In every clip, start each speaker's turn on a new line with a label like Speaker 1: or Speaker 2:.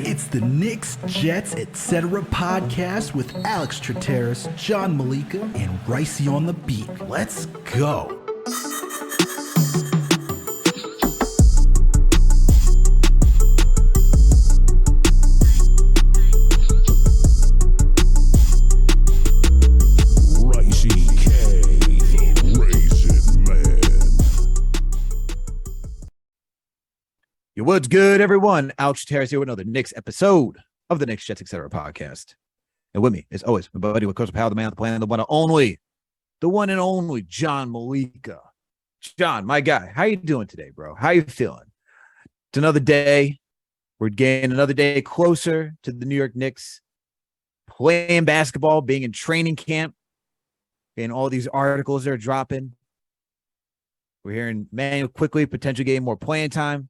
Speaker 1: It's the Knicks, Jets, etc. podcast with Alex Trataros, John Meleka, and Raisi on the beat. Let's go.
Speaker 2: What's good, everyone? Alex Trataros here with another Knicks episode of the Knicks, Jets, etc. podcast. And with me, as always, my buddy, with Coach Powell, the man on the planet, the one and only John Meleka. John, my guy, how you doing today, bro? How you feeling? It's another day. We're getting another day closer to the New York Knicks playing basketball, being in training camp, and all these articles that are dropping. We're hearing Immanuel Quickley potentially getting more playing time.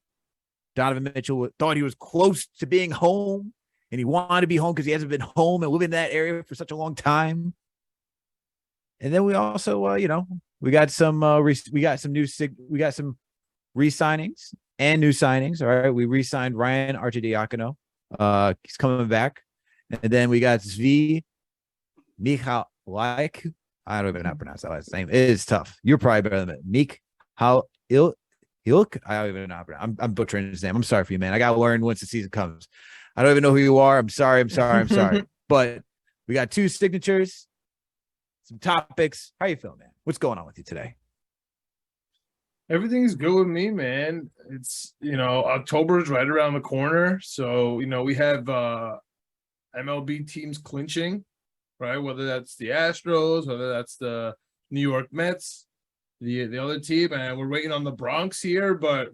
Speaker 2: Donavan Mitchell thought he was close to being home, and he wanted to be home because he hasn't been home and living in that area for such a long time. And then we also, we got some re-signings and new signings. All right, we re-signed Ryan Arcidiacono. He's coming back, and then we got Zvi Michalik. I don't even know how to pronounce that last name. It is tough. You're probably better than it. Look, I don't even know. I'm butchering his name. I'm sorry for you, man. I got to learn once the season comes. I don't even know who you are. I'm sorry. But we got two signatures, some topics. How you feeling, man? What's going on with you today?
Speaker 3: Everything's good with me, man. It's, October is right around the corner. So, we have MLB teams clinching, right? Whether that's the Astros, whether that's the New York Mets, the other team, and we're waiting on the Bronx here. But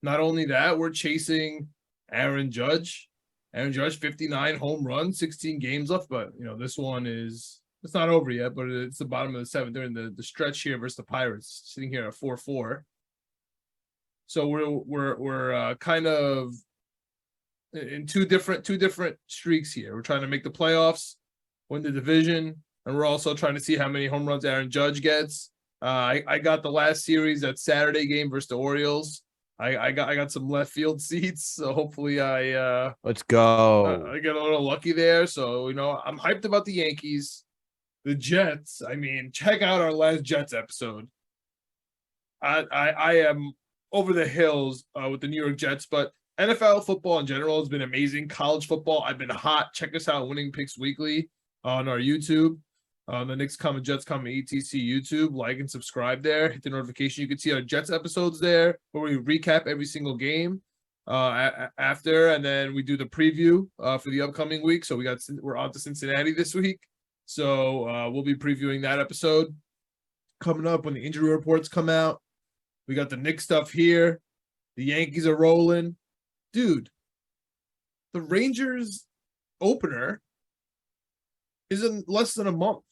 Speaker 3: not only that, we're chasing Aaron Judge. 59 home runs, 16 games left. But this one it's not over yet, but it's the bottom of the seventh. During the stretch here versus the Pirates, sitting here at 4-4. So we're kind of in two different streaks here. We're trying to make the playoffs, win the division, and we're also trying to see how many home runs Aaron Judge gets. I got the last series, that Saturday game versus the Orioles. I got some left field seats, so hopefully
Speaker 2: let's go.
Speaker 3: I get a little lucky there. So I'm hyped about the Yankees, the Jets. I mean, check out our last Jets episode. I am over the hills with the New York Jets, but NFL football in general has been amazing. College football, I've been hot. Check us out, Winning Picks Weekly on our YouTube. The Knicks Coming, Jets Coming, ETC YouTube. Like and subscribe there. Hit the notification. You can see our Jets episodes there where we recap every single game after, and then we do the preview for the upcoming week. So we're on to Cincinnati this week. So we'll be previewing that episode coming up when the injury reports come out. We got the Knicks stuff here. The Yankees are rolling. Dude, the Rangers opener is in less than a month.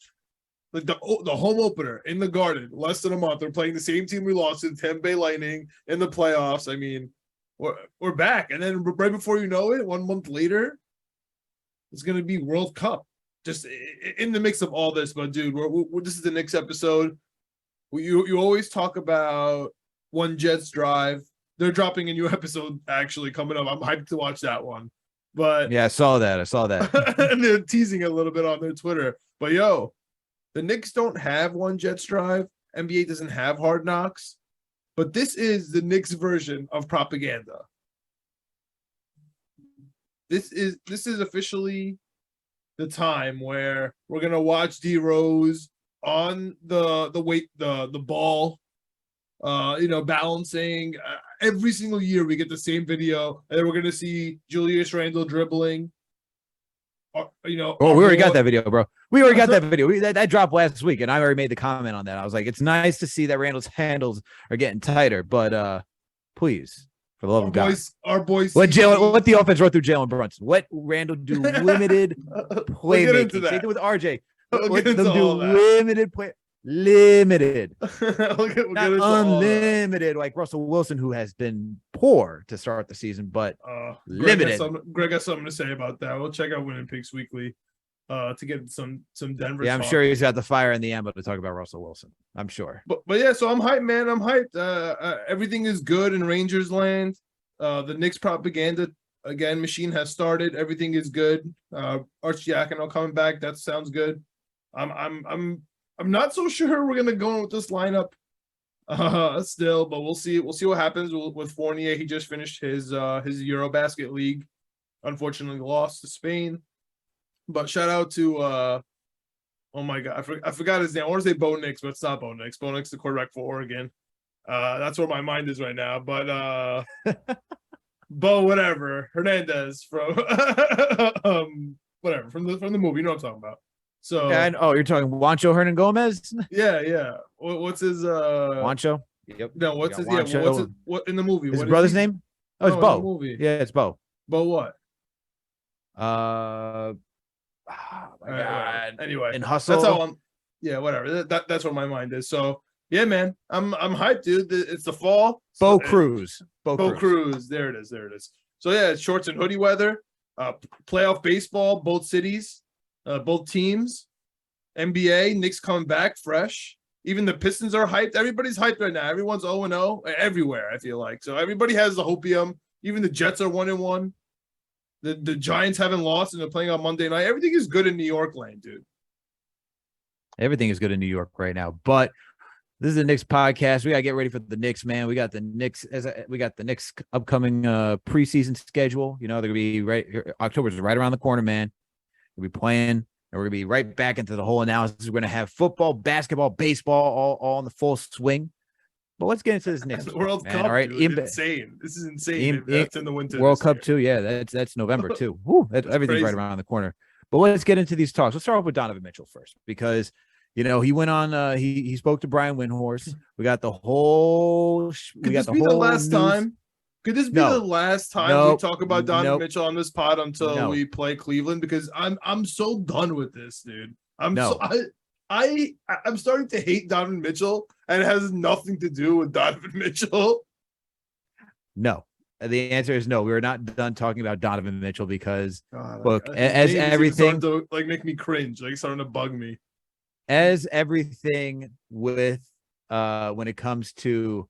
Speaker 3: Like the home opener in the Garden, less than a month. They're playing the same team we lost in Tampa Bay Lightning in the playoffs. I mean, we're back. And then right before you know it, 1 month later, it's going to be World Cup. Just in the mix of all this. But, dude, this is the Knicks episode. You always talk about One Jets Drive. They're dropping a new episode, actually, coming up. I'm hyped to watch that one. But
Speaker 2: yeah, I saw that.
Speaker 3: And they're teasing it a little bit on their Twitter. But the Knicks don't have One Jets Drive. NBA doesn't have Hard Knocks. But this is the Knicks version of propaganda. This is officially the time where we're gonna watch D Rose on the ball, balancing. Every single year we get the same video, and then we're gonna see Julius Randle dribbling. We
Speaker 2: already got that video, bro. We already got that video. That dropped last week, and I already made the comment on that. I was like, it's nice to see that Randle's handles are getting tighter, but please, for the love of God,
Speaker 3: our boys,
Speaker 2: let the offense run through Jalen Brunson. Let Randle do limited playmaking. Same thing with RJ. Let them do limited play. Limited, not unlimited, like Russell Wilson, who has been poor to start the season, but limited.
Speaker 3: Greg has something to say about that. We'll check out Winning Picks Weekly to get some Denver.
Speaker 2: Yeah, I'm
Speaker 3: talk.
Speaker 2: sure he's got the fire and the ammo to talk about Russell Wilson. I'm sure.
Speaker 3: But yeah, so I'm hyped, man. I'm hyped. Everything is good in Rangers land. The Knicks propaganda machine has started. Everything is good. Arcidiacono coming back. That sounds good. I'm not so sure we're gonna go with this lineup still, but we'll see. We'll see what happens with Fournier. He just finished his Eurobasket league. Unfortunately, lost to Spain. But shout out to oh my god, I forgot his name. I want to say Bo Nix, but it's not Bo Nix. Bo Nix, the quarterback for Oregon. That's where my mind is right now. But Bo, whatever, Hernandez from whatever from the movie. You know what I'm talking about. So
Speaker 2: yeah, you're talking Juancho Hernan Gomez?
Speaker 3: Yeah. What's his
Speaker 2: Juancho? Yep.
Speaker 3: No, what's his
Speaker 2: Juancho.
Speaker 3: what's his, what in the movie?
Speaker 2: His brother's name? Oh, it's Bo.
Speaker 3: Movie.
Speaker 2: Yeah, it's Bo.
Speaker 3: Bo what?
Speaker 2: Oh my god.
Speaker 3: Anyway,
Speaker 2: in Hustle.
Speaker 3: That's how I'm. Yeah, whatever. That's where my mind is. So yeah, man, I'm hyped, dude. It's the fall.
Speaker 2: Bo
Speaker 3: So,
Speaker 2: Cruz.
Speaker 3: Bo Cruz. There it is. So yeah, it's shorts and hoodie weather. Playoff baseball, both cities, both teams. NBA, Knicks coming back fresh. Even the Pistons are hyped. Everybody's hyped right now. Everyone's 0-0 everywhere, I feel like. So everybody has the hopium. Even the Jets are 1-1. The Giants haven't lost and they're playing on Monday night. Everything is good in New York land, dude.
Speaker 2: Everything is good in New York right now. But this is the Knicks podcast. We gotta get ready for the Knicks, man. We got the Knicks upcoming preseason schedule. You know, they're gonna be October's right around the corner, man. We'll be playing, and we're gonna be right back into the whole analysis. We're gonna have football, basketball, baseball, all in the full swing. But let's get into this Knicks
Speaker 3: World
Speaker 2: man.
Speaker 3: Cup.
Speaker 2: All right,
Speaker 3: Dude, insane. This is insane. That's in the winter.
Speaker 2: World Cup too. Yeah, that's November too. Woo, everything's
Speaker 3: crazy.
Speaker 2: right around the corner. But let's get into these talks. Let's start off with Donavan Mitchell first, because you know he went on. He spoke to Brian Windhorst. We got the whole.
Speaker 3: Could this be the last time? Could this be the last time we talk about Donovan Mitchell on this pod until we play Cleveland? Because I'm so done with this, dude. I'm starting to hate Donovan Mitchell, and it has nothing to do with Donovan Mitchell.
Speaker 2: No, the answer is no. We're not done talking about Donovan Mitchell because look,
Speaker 3: as everything to make me cringe, like starting to bug me.
Speaker 2: As everything with when it comes to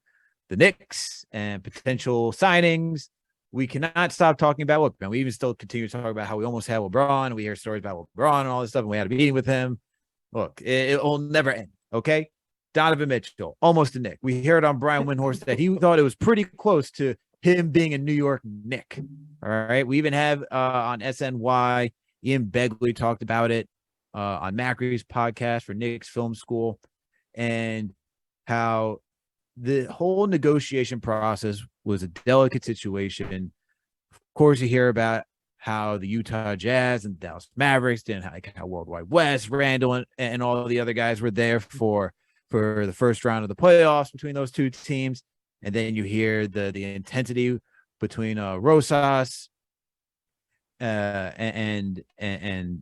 Speaker 2: the Knicks and potential signings, we cannot stop talking about LeBron. We even still continue to talk about how we almost had LeBron. We hear stories about LeBron and all this stuff, and we had a meeting with him. Look, it will never end, okay? Donovan Mitchell, almost a Knick. We heard on Brian Windhorst that he thought it was pretty close to him being a New York Knick. All right. We even have on SNY, Ian Begley talked about it on Macri's podcast for Knicks Film School, and how the whole negotiation process was a delicate situation. Of course, you hear about how the Utah Jazz and Dallas Mavericks didn't like how Worldwide West, Randle, and all the other guys were there for the first round of the playoffs between those two teams. And then you hear the intensity between Rosas and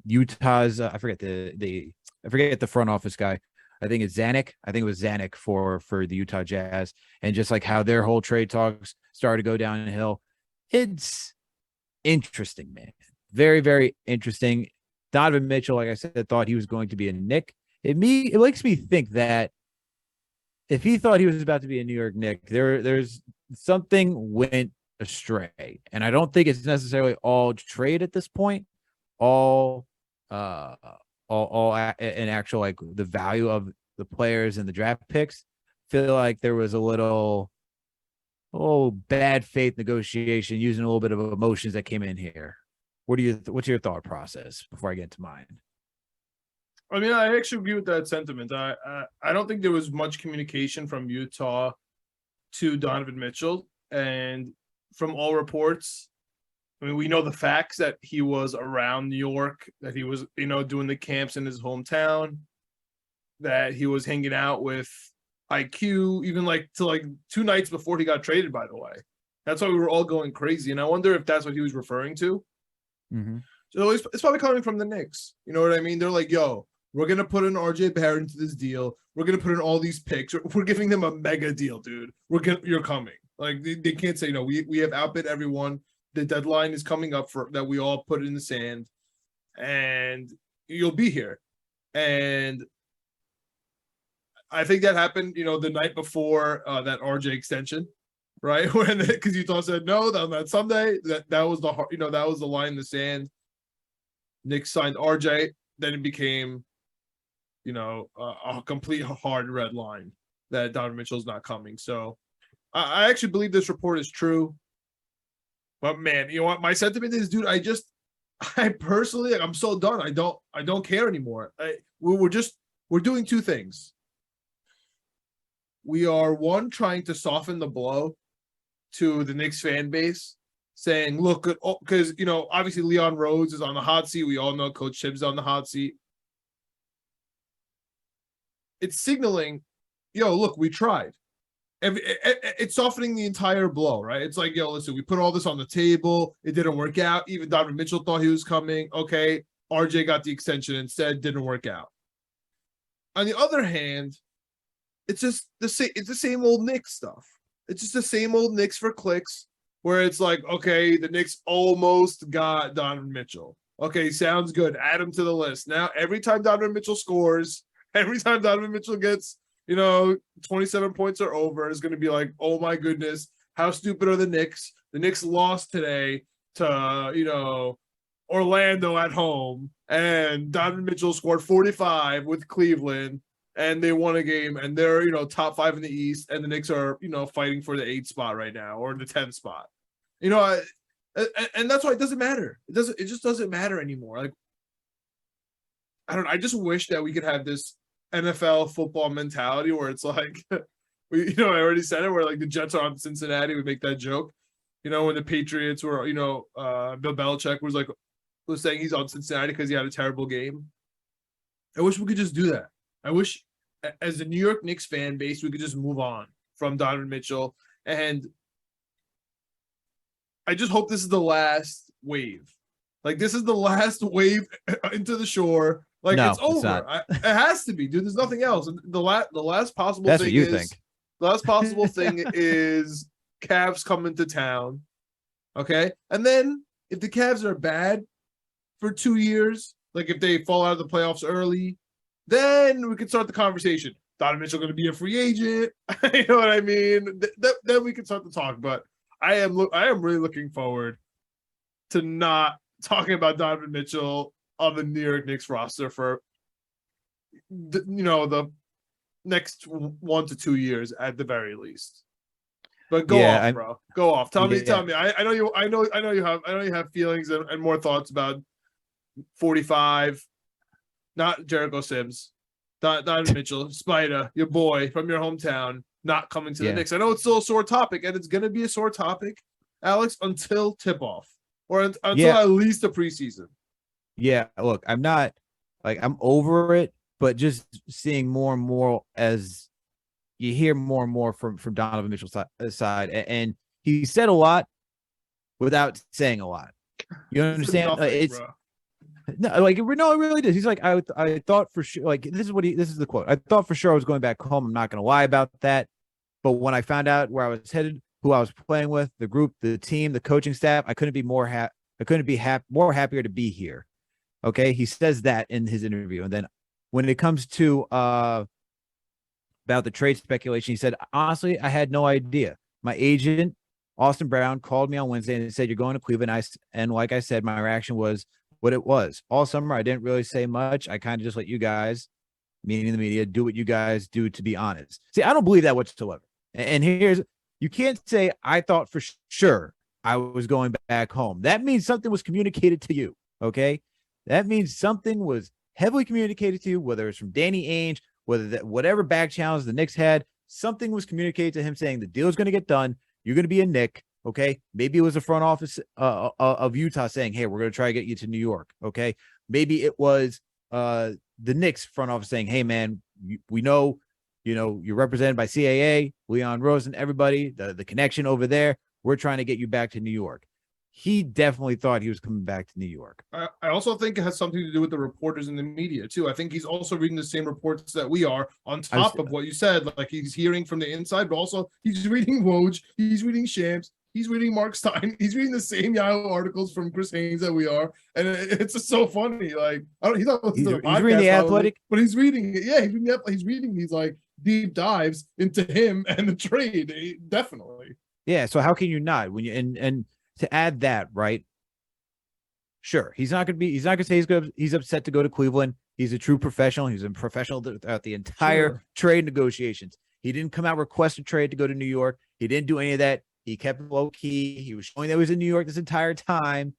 Speaker 2: Utah's I forget the front office guy. I think it's Zanuck. I think it was Zanuck for the Utah Jazz, and just like how their whole trade talks started to go downhill. It's interesting, man. Very, very interesting. Donovan Mitchell, like I said, thought he was going to be a Knick. It makes me think that if he thought he was about to be a New York Knick, there's something went astray. And I don't think it's necessarily all trade at this point. All in actual, like, the value of the players and the draft picks. Feel like there was a little bad faith negotiation using a little bit of emotions that came in here. What's your thought process before I get into mine?
Speaker 3: I mean, I actually agree with that sentiment. I don't think there was much communication from Utah to Donovan Mitchell, and from all reports, I mean, we know the facts that he was around New York, that he was, doing the camps in his hometown, that he was hanging out with IQ, even to 2 nights before he got traded, by the way. That's why we were all going crazy. And I wonder if that's what he was referring to.
Speaker 2: Mm-hmm.
Speaker 3: So it's probably coming from the Knicks. You know what I mean? They're like, yo, we're going to put in RJ Barrett into this deal. We're going to put in all these picks. We're giving them a mega deal, dude. You're coming. Like, they can't say no. We have outbid everyone. The deadline is coming up for that we all put in the sand. And you'll be here. And I think that happened, the night before that RJ extension, right? When because Utah said no on that Sunday, that was that was the line in the sand. Knicks signed RJ, then it became, a complete hard red line that Donovan Mitchell's not coming. So I actually believe this report is true. But man, you know what? My sentiment is, dude, I personally, I'm so done. I don't care anymore. We're doing two things. We are, one, trying to soften the blow to the Knicks fan base, saying, look, because, obviously Leon Rhodes is on the hot seat. We all know Coach Tibbs is on the hot seat. It's signaling, look, we tried. It's softening the entire blow, right? It's like, listen, we put all this on the table. It didn't work out. Even Donovan Mitchell thought he was coming. Okay, RJ got the extension instead. Didn't work out. On the other hand, it's just it's the same old Knicks stuff. It's just the same old Knicks for clicks, where it's like, okay, the Knicks almost got Donovan Mitchell. Okay, sounds good. Add him to the list. Now, every time Donovan Mitchell scores, every time Donovan Mitchell gets, 27 points or over, is going to be like, oh my goodness, how stupid are the Knicks? The Knicks lost today to, Orlando at home, and Donovan Mitchell scored 45 with Cleveland, and they won a game, and they're, top 5 in the East, and the Knicks are, fighting for the 8th spot right now, or the 10th spot. And that's why it doesn't matter. It just doesn't matter anymore. Like, I don't know. I just wish that we could have this NFL football mentality where it's like, I already said it, where like the Jets are on Cincinnati. We make that joke, when the Patriots were, Bill Belichick was saying he's on Cincinnati because he had a terrible game. I wish we could just do that. I wish, as a New York Knicks fan base, we could just move on from Donovan Mitchell. And I just hope this is the last wave. Like, this is the last wave into the shore. Like, no, it's over. It has to be, dude. There's nothing else. And the last possible
Speaker 2: That's
Speaker 3: thing
Speaker 2: what you
Speaker 3: is
Speaker 2: think.
Speaker 3: The last possible thing is Cavs coming to town. Okay. And then if the Cavs are bad for 2 years, like if they fall out of the playoffs early, then we can start the conversation. Donovan Mitchell going to be a free agent. You know what I mean? Then we can start to talk. But I am really looking forward to not talking about Donovan Mitchell on the New York Knicks roster for the next 1 to 2 years at the very least. But go off, bro. Go off. Tell me. I know you have feelings and more thoughts about 45. Not Jericho Sims, Donovan Mitchell, Spider, your boy from your hometown, not coming to the Knicks. I know it's still a sore topic, and it's going to be a sore topic, Alex, until tip-off or until at least the preseason.
Speaker 2: Yeah, look, I'm over it, but just seeing more and more as you hear more and more from Donovan Mitchell's side, and he said a lot without saying a lot. You understand?
Speaker 3: Nothing, bro.
Speaker 2: No, it really does. He's like, I thought for sure, like, this is the quote. I thought for sure I was going back home. I'm not going to lie about that. But when I found out where I was headed, who I was playing with, the group, the team, the coaching staff, I couldn't be more happier to be here. Okay. He says that in his interview. And then when it comes to, about the trade speculation, he said, honestly, I had no idea. My agent, Austin Brown, called me on Wednesday and said, you're going to Cleveland. And like I said, my reaction was what it was. All summer, I didn't really say much. I kind of just let you guys, meaning the media, do what you guys do, to be honest. See, I don't believe that whatsoever. And you can't say, I thought for sure I was going back home. That means something was communicated to you, okay? That means something was heavily communicated to you, whether it's from Danny Ainge, whatever back channels the Knicks had, something was communicated to him saying the deal is going to get done. You're going to be a Knick. Okay, maybe it was the front office of Utah saying, hey, we're going to try to get you to New York. Okay, maybe it was the Knicks front office saying, hey, man, we know, you're represented by CAA, Leon Rose, and everybody, the connection over there. We're trying to get you back to New York. He definitely thought he was coming back to New York.
Speaker 3: I also think it has something to do with the reporters in the media, too. I think he's also reading the same reports that we are, on top of what you said. Like, he's hearing from the inside, but also he's reading Woj, he's reading Shams, He's reading Mark Stein. He's reading the same Yahoo articles from Chris Haynes that we are, and it's just so funny. Like, he's not listening to the podcast,
Speaker 2: he's reading the Athletic,
Speaker 3: but he's reading it. Yeah, he's reading these like deep dives into him and the trade. Definitely.
Speaker 2: Yeah. So how can you not when you and to add that, right? Sure, he's not gonna say he's upset to go to Cleveland. He's a true professional. He's a professional throughout the entire trade negotiations. He didn't come out request a trade to go to New York. He didn't do any of that. He kept it low key. He was showing that he was in New York this entire time.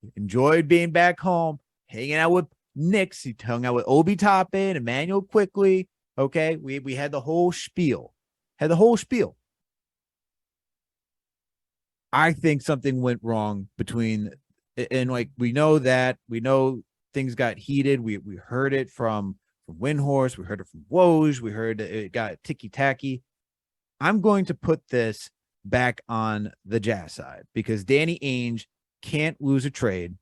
Speaker 2: He enjoyed being back home, hanging out with Knicks. He hung out with Obi Toppin, Immanuel Quickley. Okay, we had the whole spiel. I think something went wrong between, and like we know things got heated. We heard it from Windhorse. We heard it from Woj. We heard it got ticky-tacky. I'm going to put this back on the Jazz side because Danny Ainge can't lose a trade.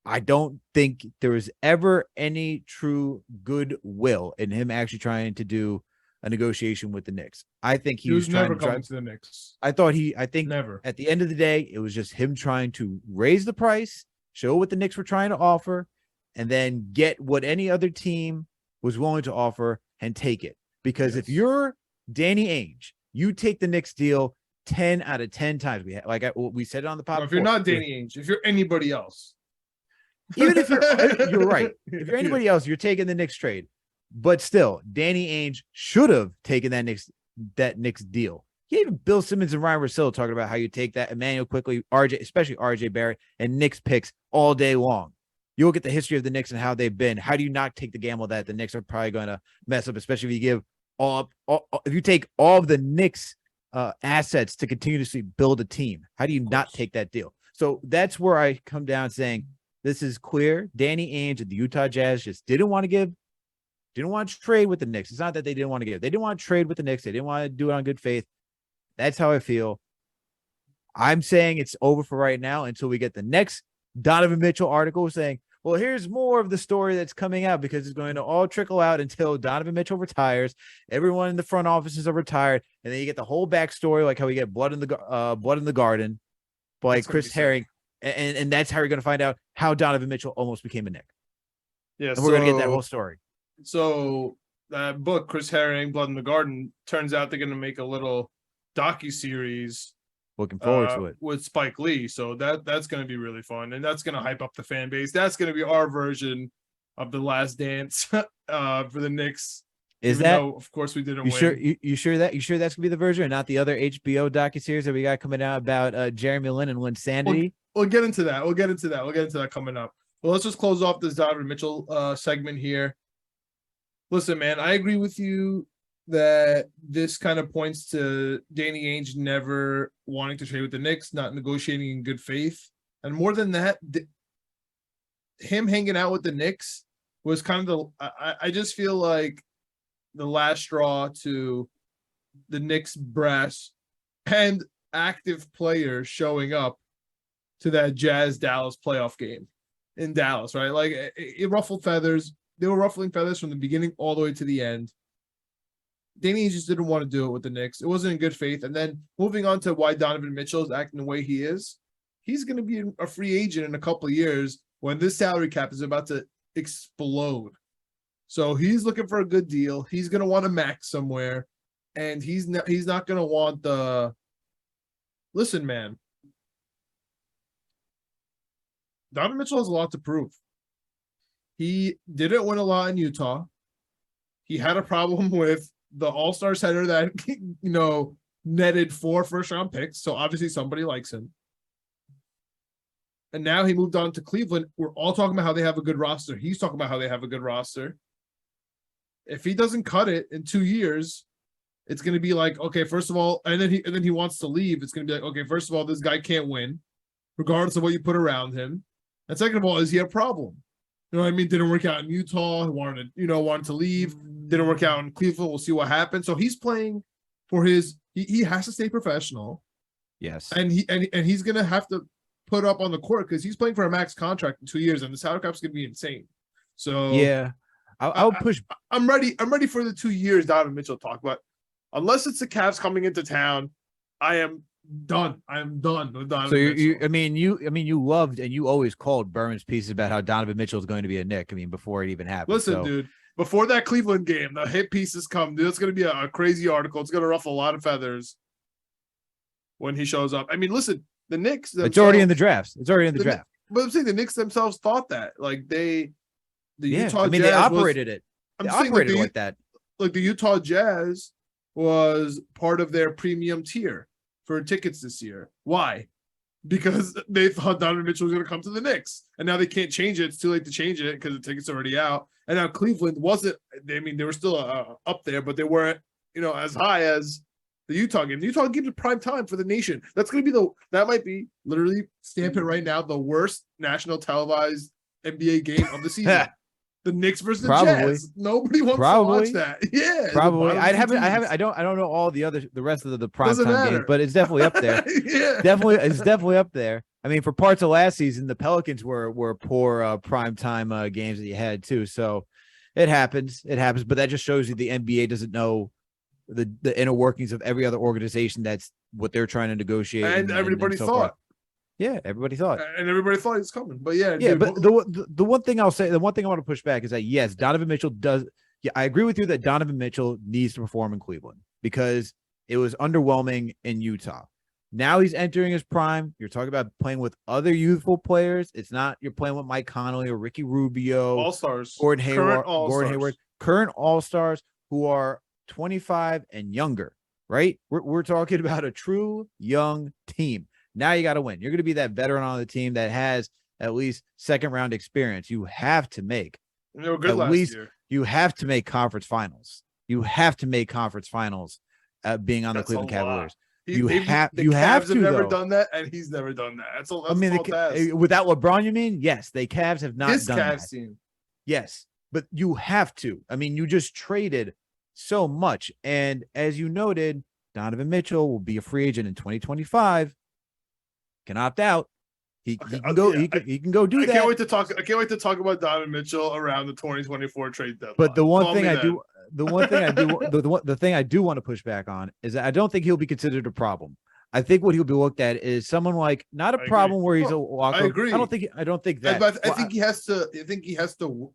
Speaker 2: I don't think there was ever any true goodwill in him actually trying to do a negotiation with the Knicks. I think he was
Speaker 3: never coming to the Knicks.
Speaker 2: I think
Speaker 3: never.
Speaker 2: At the end of the day, it was just him trying to raise the price, show what the Knicks were trying to offer, and then get what any other team was willing to offer and take it. Because if you're Danny Ainge, you take the Knicks deal 10 out of 10 times. We said it on the podcast.
Speaker 3: If you're not Danny Ainge, if you're anybody else,
Speaker 2: even if you're right. If you're anybody else, you're taking the Knicks trade. But still, Danny Ainge should have taken that Knicks deal. Even Bill Simmons and Ryan Russillo talking about how you take that Immanuel Quickley, especially RJ Barrett, and Knicks picks all day long. You look at the history of the Knicks and how they've been. How do you not take the gamble that the Knicks are probably going to mess up, especially if you give if you take all of the Knicks assets to continuously build a team? How do you not take that deal? So that's where I come down saying this is clear. Danny Ainge and the Utah Jazz just didn't want to trade with the Knicks. It's not that they didn't want to give. They didn't want to trade with the Knicks. They didn't want to do it on good faith. That's how I feel. I'm saying it's over for right now until we get the next Donovan Mitchell article saying, well, here's more of the story that's coming out because it's going to all trickle out until Donovan Mitchell retires. Everyone in the front offices are retired. And then you get the whole backstory, like how we get blood in the garden by Chris Herring. And that's how you're going to find out how Donovan Mitchell almost became a Knick.
Speaker 3: Yeah,
Speaker 2: and we're going to get that whole story.
Speaker 3: So that book, Chris Herring, Blood in the Garden, turns out they're going to make a little docuseries.
Speaker 2: Looking forward to it
Speaker 3: with Spike Lee. So that's going to be really fun, and that's going to hype up the fan base. That's going to be our version of The Last Dance for the Knicks. Of course, we didn't win.
Speaker 2: You sure that's going to be the version, and not the other HBO docuseries that we got coming out about Jeremy Lin and Linsanity?
Speaker 3: We'll get into that. We'll get into that coming up. Well, let's just close off this Donovan Mitchell segment here. Listen, man, I agree with you that this kind of points to Danny Ainge never wanting to trade with the Knicks, not negotiating in good faith. And more than that, him hanging out with the Knicks was kind of I just feel like the last straw to the Knicks brass and active players showing up to that Jazz Dallas playoff game in Dallas, right? Like it ruffled feathers. They were ruffling feathers from the beginning all the way to the end. Danny just didn't want to do it with the Knicks. It wasn't in good faith. And then moving on to why Donovan Mitchell is acting the way he is, he's going to be a free agent in a couple of years when this salary cap is about to explode. So he's looking for a good deal. He's going to want a max somewhere, and he's not going to want the. Listen, man. Donovan Mitchell has a lot to prove. He didn't win a lot in Utah. He had a problem with the all-star center that, netted 4 first-round picks. So obviously somebody likes him. And now he moved on to Cleveland. We're all talking about how they have a good roster. He's talking about how they have a good roster. If he doesn't cut it in 2 years, it's going to be like, okay, first of all, and then he wants to leave. It's going to be like, okay, first of all, this guy can't win, regardless of what you put around him. And second of all, is he a problem? You know what I mean? Didn't work out in Utah. He wanted to leave. Didn't work out in Cleveland. We'll see what happens. So he's playing for his. He has to stay professional.
Speaker 2: Yes.
Speaker 3: And he's gonna have to put up on the court because he's playing for a max contract in 2 years, and the salary cap's gonna be insane. So
Speaker 2: yeah, I'll push. I'm
Speaker 3: ready for the 2 years Donovan Mitchell talk, but unless it's the Cavs coming into town, I am Done. I'm done with Donovan
Speaker 2: So
Speaker 3: Mitchell.
Speaker 2: you loved and you always called Berman's pieces about how Donovan Mitchell is going to be a Knick. I mean, before it even happened.
Speaker 3: Listen, dude, before that Cleveland game, the hit pieces come. Dude, it's going to be a crazy article. It's going to ruffle a lot of feathers when he shows up. I mean, listen, the Knicks.
Speaker 2: It's already in the drafts. It's already in the draft.
Speaker 3: But I'm saying the Knicks themselves thought that. Like the Utah Jazz.
Speaker 2: They operated it.
Speaker 3: I'm
Speaker 2: they
Speaker 3: saying
Speaker 2: operated like that.
Speaker 3: Like the Utah Jazz was part of their premium tier for tickets this year. Why? Because they thought Donovan Mitchell was going to come to the Knicks, and now they can't change it. It's too late to change it because the tickets are already out. And now Cleveland wasn't. I mean, they were still up there, but they weren't, as high as the Utah game. The Utah game is prime time for the nation. That's going to be that might be literally stamp it right now, the worst national televised NBA game of the season. The Knicks versus the Jazz. Nobody wants to watch that. Yeah,
Speaker 2: probably. I don't know all the rest of the primetime games, but it's definitely up there.
Speaker 3: Yeah,
Speaker 2: it's definitely up there. I mean, for parts of last season, the Pelicans were poor primetime games that you had too. So it happens. But that just shows you the NBA doesn't know the inner workings of every other organization. That's what they're trying to negotiate.
Speaker 3: And everybody thought.
Speaker 2: Yeah, everybody thought.
Speaker 3: And everybody thought he was coming. But yeah.
Speaker 2: Yeah,
Speaker 3: dude,
Speaker 2: but the one thing I'll say, the one thing I want to push back is that, yes, Donovan Mitchell does. Yeah, I agree with you that Donovan Mitchell needs to perform in Cleveland because it was underwhelming in Utah. Now he's entering his prime. You're talking about playing with other youthful players. It's not you're playing with Mike Conley or Ricky Rubio.
Speaker 3: All-Stars.
Speaker 2: Gordon Hayward. Current All-Stars who are 25 and younger, right? We're talking about a true young team. Now you got to win. You're going to be that veteran on the team that has at least second round experience. You have to make
Speaker 3: they were good last year.
Speaker 2: You have to make conference finals. You have to make conference finals being on the Cleveland Cavaliers. You have to.
Speaker 3: Never done that, and he's never done that. That's
Speaker 2: without LeBron, you mean? Yes, the Cavs have not done
Speaker 3: Cavs
Speaker 2: that.
Speaker 3: Team.
Speaker 2: Yes, but you have to. I mean, you just traded so much, and as you noted, Donovan Mitchell will be a free agent in 2025. Can opt out. He can go. He can go do that.
Speaker 3: I can't wait to talk about Donovan Mitchell around the 2024 trade deadline.
Speaker 2: But the thing I do want to push back on is that I don't think he'll be considered a problem. I think what he'll be looked at is someone like not a problem where he's a walker.
Speaker 3: I agree.
Speaker 2: I don't think that.
Speaker 3: But I think he has to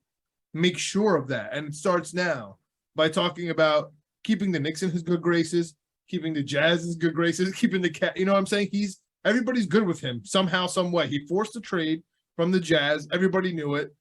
Speaker 3: make sure of that, and it starts now by talking about keeping the Knicks in his good graces, keeping the Jazz in his good graces, keeping the cat. You know what I'm saying? Everybody's good with him somehow, some way. He forced a trade from the Jazz. Everybody knew it.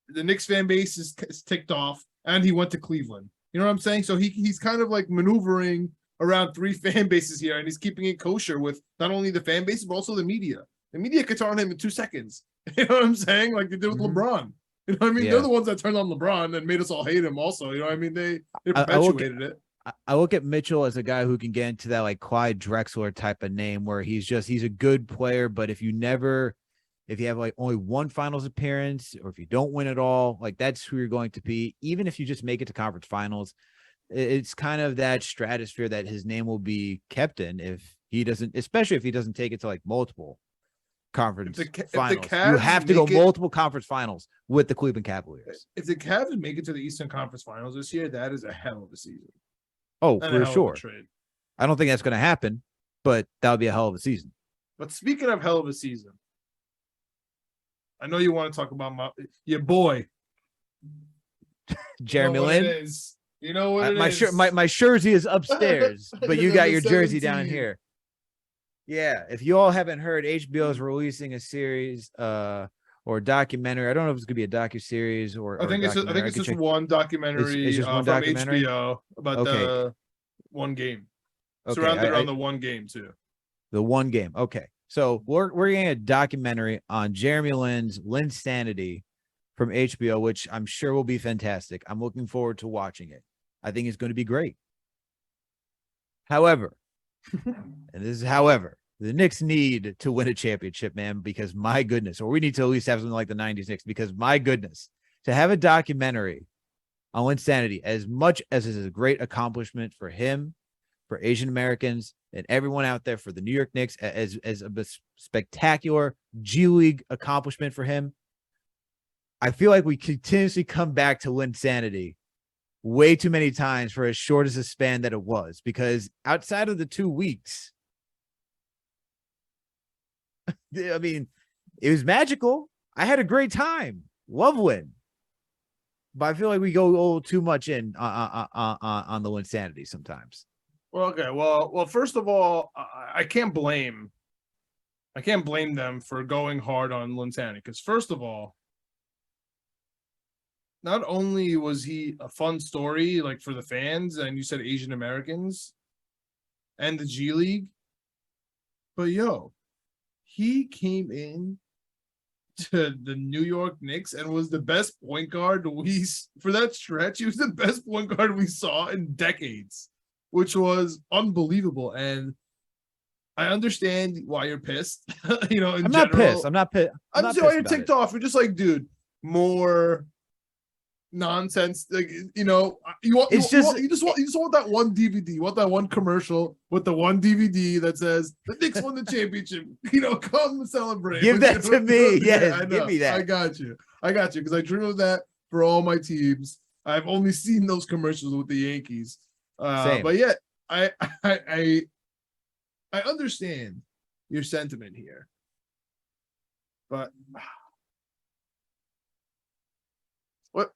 Speaker 3: The Knicks fan base is ticked off, and he went to Cleveland. You know what I'm saying? So he's kind of like maneuvering around three fan bases here, and he's keeping it kosher with not only the fan base, but also the media. The media could turn on him in 2 seconds. You know what I'm saying? Like they did with LeBron. You know what I mean? Yeah. They're the ones that turned on LeBron and made us all hate him also. You know what I mean? They perpetuated it.
Speaker 2: I look at Mitchell as a guy who can get into that like Clyde Drexler type of name where he's a good player, but if you have like only one finals appearance or if you don't win at all, like that's who you're going to be. Even if you just make it to conference finals, it's kind of that stratosphere that his name will be kept in if he doesn't, especially if he doesn't take it to like multiple conference finals. You have to go multiple conference finals with the Cleveland Cavaliers.
Speaker 3: If the Cavs make it to the Eastern Conference Finals this year, that is a hell of a season.
Speaker 2: Oh, for sure. I don't think that's going to happen, but that would be a hell of a season.
Speaker 3: But speaking of hell of a season, I know you want to talk about your boy,
Speaker 2: Jeremy Lin.
Speaker 3: You know what it is.
Speaker 2: My jersey is upstairs, but you got your jersey down here. Yeah, if you all haven't heard, HBO is releasing a series or a documentary. I don't know if it's gonna be a docuseries or
Speaker 3: I think it's just one documentary
Speaker 2: it's just one
Speaker 3: from
Speaker 2: documentary?
Speaker 3: HBO about the one game. Surrounded around the one game too.
Speaker 2: The one game. Okay. So we're getting a documentary on Jeremy Lin's Linsanity from HBO, which I'm sure will be fantastic. I'm looking forward to watching it. I think it's going to be great. However, the Knicks need to win a championship, man, because my goodness, or we need to at least have something like the 90s Knicks, because my goodness, to have a documentary on Linsanity, as much as it is a great accomplishment for him, for Asian Americans, and everyone out there, for the New York Knicks, as a spectacular G League accomplishment for him, I feel like we continuously come back to Linsanity way too many times for as short as a span that it was, because outside of the 2 weeks, I mean, it was magical. I had a great time. Love win. But I feel like we go a little too much in on the Linsanity sometimes.
Speaker 3: Well, okay. Well. First of all, I can't blame them for going hard on Linsanity because first of all, not only was he a fun story like for the fans, and you said Asian Americans and the G League, but he came in to the New York Knicks and was the best point guard for that stretch. He was the best point guard we saw in decades, which was unbelievable. And I understand why you're pissed. I'm
Speaker 2: not pissed. I'm not pissed.
Speaker 3: I'm just why you're ticked off. You're just like, dude, more nonsense. Like, you just want that one DVD. You want that one commercial with the one DVD that says the Knicks won the championship. Come celebrate.
Speaker 2: Give that to me. Yes, give me that.
Speaker 3: I got you because I dream of that for all my teams. I've only seen those commercials with the Yankees. But yet I understand your sentiment here, but what?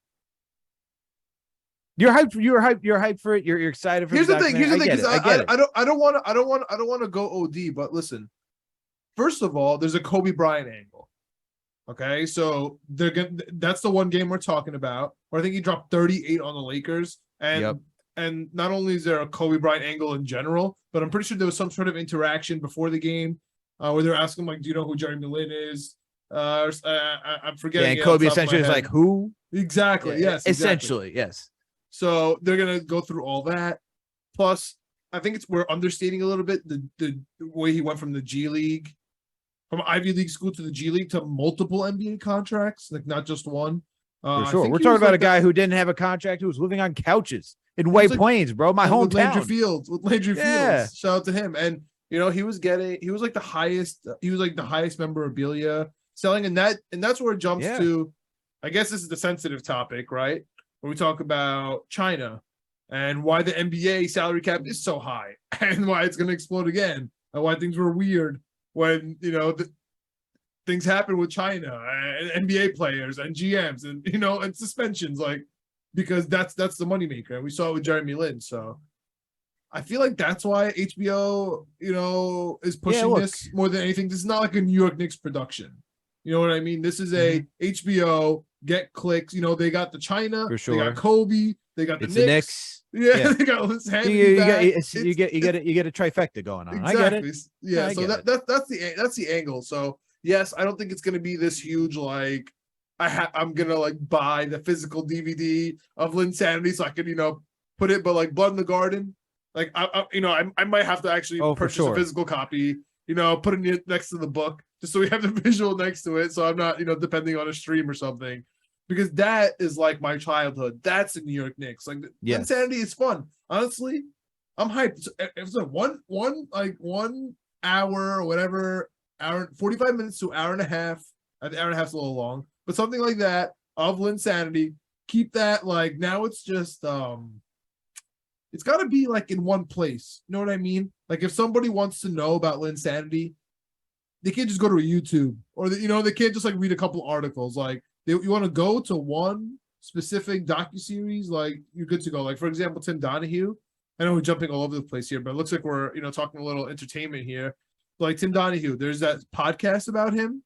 Speaker 2: You're hyped. You're hyped for it. You're excited for.
Speaker 3: Here's the thing. I don't want to go OD, but listen. First of all, there's a Kobe Bryant angle. Okay, so that's the one game we're talking about. Where I think he dropped 38 on the Lakers, and not only is there a Kobe Bryant angle in general, but I'm pretty sure there was some sort of interaction before the game where they're asking like, "Do you know who Jeremy Lin is?" I'm forgetting.
Speaker 2: Yeah, and Kobe essentially is like, "Who?"
Speaker 3: Exactly.
Speaker 2: Yeah,
Speaker 3: yes.
Speaker 2: Essentially, yes.
Speaker 3: So they're gonna go through all that. Plus, I think we're understating a little bit the way he went from the G League, from Ivy League school to the G League to multiple NBA contracts, like not just one.
Speaker 2: For sure, we're talking about a guy who didn't have a contract, who was living on couches in White Plains, bro, my hometown.
Speaker 3: With Landry Fields, shout out to him. And he was like the highest memorabilia selling, and that's where it jumps to. I guess this is the sensitive topic, right? Where we talk about China and why the NBA salary cap is so high and why it's going to explode again and why things were weird when, things happen with China and NBA players and GMs and, and suspensions, like, because that's the moneymaker. And we saw it with Jeremy Lin. So I feel like that's why HBO, is pushing this more than anything. This is not like a New York Knicks production. You know what I mean? This is a HBO get clicks. They got the China,
Speaker 2: for sure.
Speaker 3: They got Kobe, they got the Knicks.
Speaker 2: Yeah,
Speaker 3: they got Linsanity.
Speaker 2: You get a trifecta going on.
Speaker 3: Exactly.
Speaker 2: I get it.
Speaker 3: Yeah, so that's the angle. So yes, I don't think it's gonna be this huge like I'm gonna like buy the physical DVD of Linsanity so I can put it, but like Blood in the Garden, like I might have to actually purchase a physical copy. Put it next to the book just so we have the visual next to it. So I'm not, depending on a stream or something, because that is like my childhood. That's the New York Knicks. Like Linsanity is fun. Honestly, I'm hyped. If it's like one hour or whatever, 45 minutes to hour and a half. I think hour and a half's a little long, but something like that of Linsanity. Keep that like now. It's just it's got to be like in one place. You know what I mean? Like if somebody wants to know about Linsanity, they can't just go to a YouTube or they can't just like read a couple articles. Like you want to go to one specific docuseries, like you're good to go. Like for example, Tim Donahue. I know we're jumping all over the place here, but it looks like we're talking a little entertainment here. Like Tim Donahue, there's that podcast about him,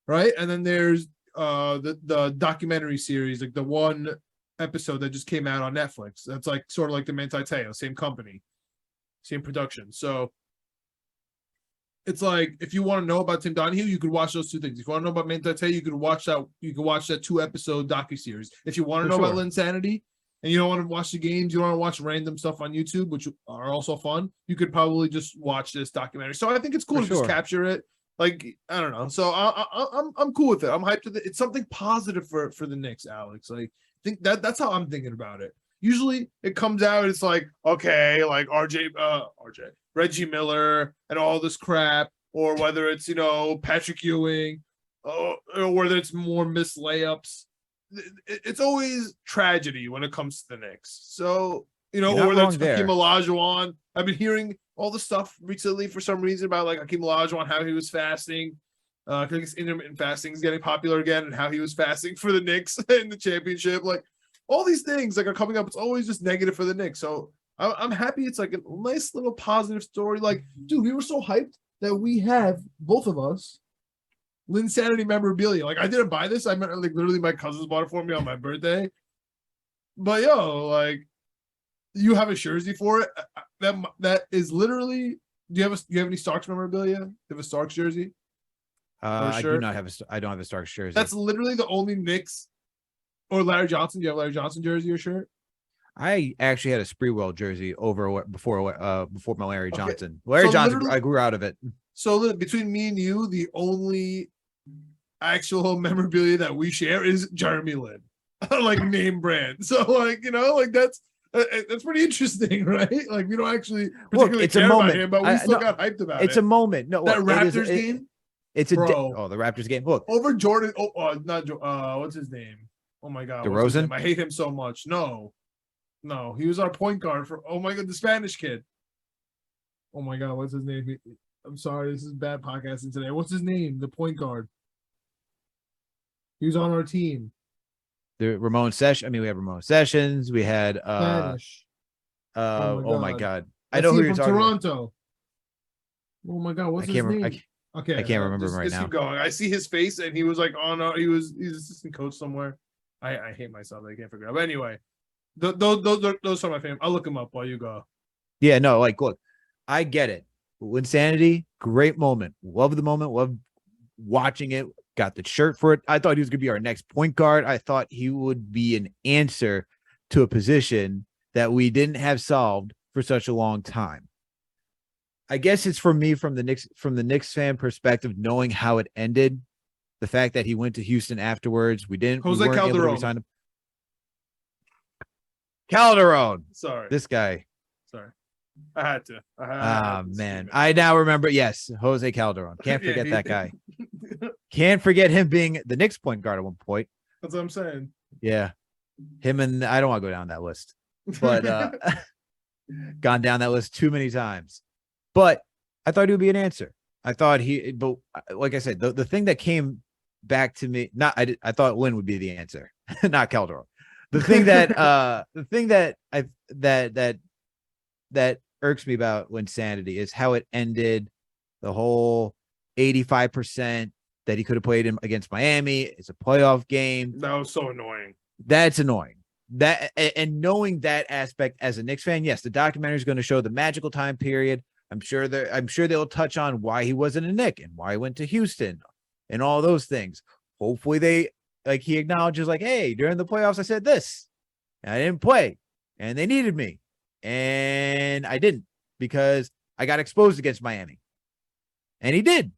Speaker 3: right? And then there's the documentary series, like the one episode that just came out on Netflix. That's like sort of like the Manti Te'o, same company, same production. So it's like if you want to know about Tim Donahue, you could watch those two things. If you want to know about Manti Te'o, you could watch that 2-episode docuseries. If you want to know about Linsanity and you don't want to watch the games, you don't want to watch random stuff on YouTube, which are also fun, you could probably just watch this documentary. So I think it's cool to just capture it. Like, I don't know. So I'm cool with it. I'm hyped with it. It's something positive for the Knicks, Alex. Like, I think that's how I'm thinking about it. Usually it comes out, it's like, okay, like Reggie Miller and all this crap, or whether it's, Patrick Ewing, or whether it's more missed layups. It's always tragedy when it comes to the Knicks. So, or whether it's Hakeem Olajuwon. I've been hearing all the stuff recently for some reason about like Hakeem Olajuwon, how he was fasting I guess intermittent fasting is getting popular again, and how he was fasting for the Knicks in the championship. Like all these things like are coming up. It's always just negative for the Knicks. So I'm happy. It's like a nice little positive story. Like, dude, we were so hyped that we have both of us Linsanity memorabilia. Like I didn't buy this. I meant like literally my cousins bought it for me on my birthday. But yo, like you have a jersey for it. That is literally. Do you have any Starks memorabilia? Do you have a Starks jersey?
Speaker 2: I do not have I don't have a Starks jersey.
Speaker 3: That's literally the only Knicks or Larry Johnson. Do you have Larry Johnson jersey or shirt?
Speaker 2: I actually had a Spreewell jersey before my Larry Johnson. Larry Johnson, I grew out of it.
Speaker 3: So between me and you, the only actual memorabilia that we share is Jeremy Lin, like name brand. So like that's pretty interesting, right? Like we don't actually particularly care about him, but we still got hyped about it.
Speaker 2: It's a moment. No,
Speaker 3: that Raptors game.
Speaker 2: It's a the Raptors game. Look
Speaker 3: over Jordan. Not what's his name? Oh my God,
Speaker 2: DeRozan.
Speaker 3: I hate him so much. No, he was our point guard for. Oh my God, the Spanish kid. Oh my God, what's his name? I'm sorry, this is bad podcasting today. What's his name? The point guard. He was on our team.
Speaker 2: The Ramon Sessions. I mean, we had Ramon Sessions. We had
Speaker 3: Spanish.
Speaker 2: Oh my God. I know who you're talking
Speaker 3: Toronto.
Speaker 2: about.
Speaker 3: Oh my God, what's his name?
Speaker 2: I can't remember him right now.
Speaker 3: Keep going. I see his face, and he was like he's assistant coach somewhere. I hate myself. I can't figure it out. But anyway, those are my favorite. I'll look him up while you go.
Speaker 2: Yeah, no, like look, I get it. Linsanity, great moment. Love the moment. Love watching it. Got the shirt for it. I thought he was going to be our next point guard. I thought he would be an answer to a position that we didn't have solved for such a long time. I guess it's for me from the Knicks fan perspective, knowing how it ended, the fact that he went to Houston afterwards. We weren't able to resign him. Calderon.
Speaker 3: Sorry.
Speaker 2: This guy.
Speaker 3: Sorry. I had to.
Speaker 2: Man. I now remember. Yes. Jose Calderon. Can't forget that guy. Can't forget him being the Knicks point guard at one point.
Speaker 3: That's what I'm saying.
Speaker 2: Yeah. Him and I don't want to go down that list, but gone down that list too many times. But I thought he would be an answer. I thought but like I said, the thing that came back to me, I thought Lynn would be the answer, not Calderon. The thing that irks me about Linsanity is how it ended. The whole 85% that he could have played him against Miami. It's a playoff game.
Speaker 3: That was so annoying.
Speaker 2: That's annoying. That and knowing that aspect as a Knicks fan, yes, the documentary is going to show the magical time period. I'm sure they'll touch on why he wasn't a Knick and why he went to Houston and all those things. Hopefully he acknowledges hey, during the playoffs I said this and I didn't play and they needed me and I didn't because I got exposed against Miami. And he did.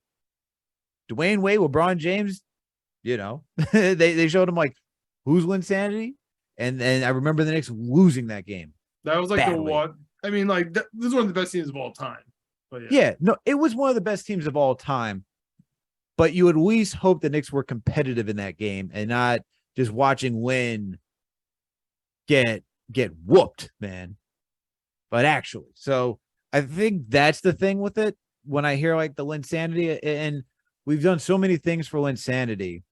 Speaker 2: Dwayne Wade, LeBron James, they showed him who's Linsanity? And I remember the Knicks losing that game.
Speaker 3: That was badly. The one. I mean, this is one of the best teams of all time. But
Speaker 2: yeah, no, it was one of the best teams of all time. But you at least hope the Knicks were competitive in that game and not just watching Lynn get whooped, man. But actually, so I think that's the thing with it. When I hear the Linsanity, and we've done so many things for Linsanity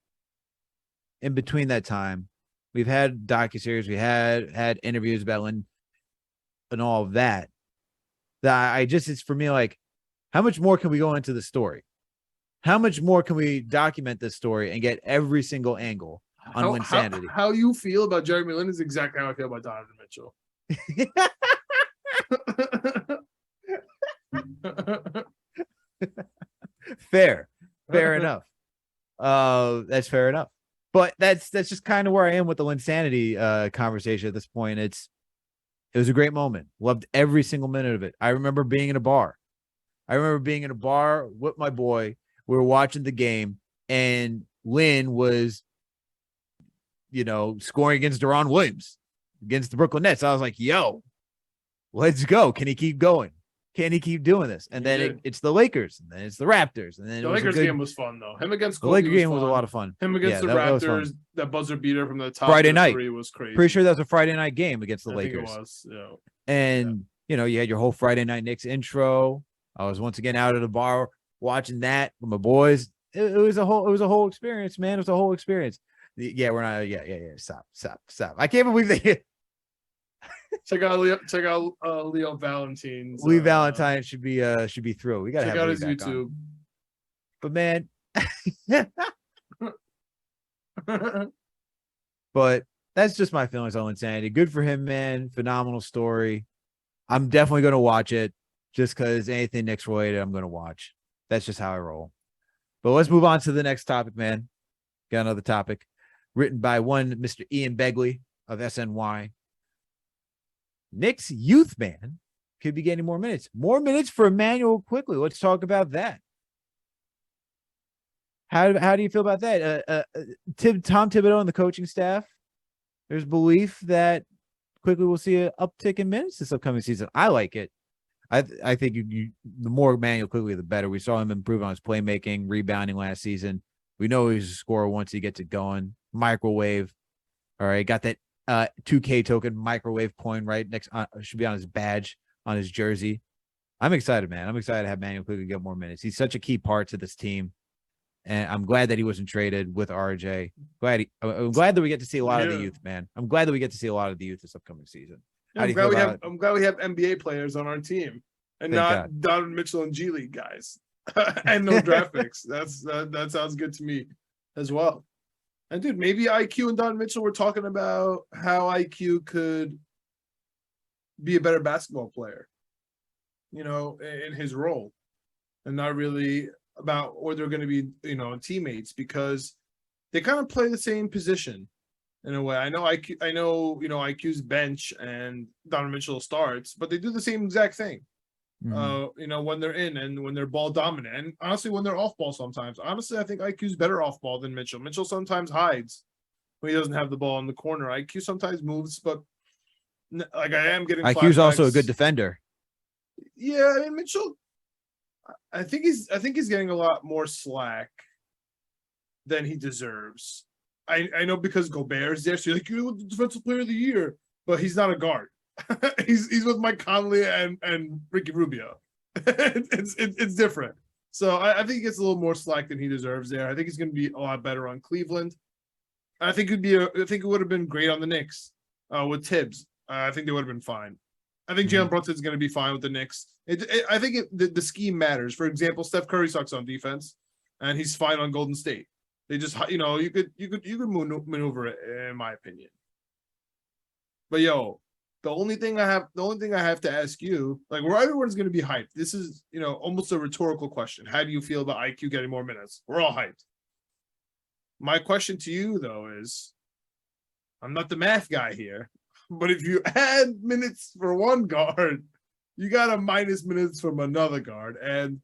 Speaker 2: in between that time. We've had docuseries, we had interviews about Lynn and all of that. It's for me how much more can we go into the story? How much more can we document this story and get every single angle on Linsanity?
Speaker 3: How you feel about Jeremy Lin is exactly how I feel about Donavan Mitchell.
Speaker 2: Fair enough. That's fair enough. But that's just kind of where I am with the Linsanity conversation at this point. It was a great moment. Loved every single minute of it. I remember being in a bar. With my boy. We were watching the game, and Lynn was, scoring against Deron Williams against the Brooklyn Nets. I was like, yo, let's go. Can he keep going? Can he keep doing this? And then it's the Lakers, and then it's the Raptors, and then
Speaker 3: the Lakers game was fun though. Him against
Speaker 2: the Lakers game was a lot of fun.
Speaker 3: Him against the Raptors, that buzzer beater from the top
Speaker 2: Friday night
Speaker 3: was crazy.
Speaker 2: Pretty sure that was a Friday night game against the Lakers.
Speaker 3: Think it was, yeah.
Speaker 2: And you had your whole Friday night Knicks intro. I was once again out at a bar watching that with my boys, it was a whole experience, man. It was a whole experience. Yeah, we're not. Yeah. Stop. I can't believe they.
Speaker 3: Check out Leo Valentine's.
Speaker 2: Lee Valentine should be thrilled. We gotta
Speaker 3: check
Speaker 2: have
Speaker 3: out
Speaker 2: Lee
Speaker 3: his
Speaker 2: back
Speaker 3: YouTube.
Speaker 2: on. But man, but that's just my feelings on Linsanity. Good for him, man. Phenomenal story. I'm definitely gonna watch it just because anything Knicks related, I'm gonna watch. That's just how I roll. But let's move on to the next topic, man. Got another topic written by one Mr. Ian Begley of SNY. Knicks youth man could be getting more minutes. More minutes for Immanuel Quickley. Let's talk about that. How do you feel about that? Tom Thibodeau and the coaching staff, there's belief that Quickley will see an uptick in minutes this upcoming season. I like it. I think the more Immanuel Quickley, the better. We saw him improve on his playmaking, rebounding last season. We know he's a scorer once he gets it going. Microwave. All right, got that 2K token microwave coin right next should be on his badge on his jersey. I'm excited, man. I'm excited to have Immanuel Quickley get more minutes. He's such a key part to this team. And I'm glad that he wasn't traded with RJ. I'm glad that we get to see a lot of the youth, man. I'm glad that we get to see a lot of the youth this upcoming season.
Speaker 3: I'm glad we have NBA players on our team and not Donavan Mitchell and G League guys and no draft picks. That sounds good to me as well. And dude, maybe IQ and Donavan Mitchell were talking about how IQ could be a better basketball player, in his role, and not really about or they're going to be, teammates, because they kind of play the same position in a way. I know IQ's bench and Donavan Mitchell starts, but they do the same exact thing.
Speaker 2: Mm-hmm.
Speaker 3: When they're in and when they're ball dominant, and honestly, when they're off ball sometimes. Honestly, I think IQ's better off ball than Mitchell. Mitchell sometimes hides when he doesn't have the ball in the corner. IQ sometimes moves, but like I am getting
Speaker 2: IQ's
Speaker 3: flashbacks.
Speaker 2: also a good defender.
Speaker 3: Yeah, I mean Mitchell. I think he's getting a lot more slack than he deserves. I know because Gobert's there, so you're like, you're the defensive player of the year, but he's not a guard. he's with Mike Conley and Ricky Rubio. it's different. So I think he gets a little more slack than he deserves there. I think he's going to be a lot better on Cleveland. I think it would have been great on the Knicks with Tibbs. I think they would have been fine. I think Jalen Brunson's going to be fine with the Knicks. I think the scheme matters. For example, Steph Curry sucks on defense, and he's fine on Golden State. They just, you could maneuver it, in my opinion. But the only thing I have to ask you, like, where everyone's going to be hyped. This is, almost a rhetorical question. How do you feel about IQ getting more minutes? We're all hyped. My question to you though is, I'm not the math guy here. But if you add minutes for one guard, you got to minus minutes from another guard. And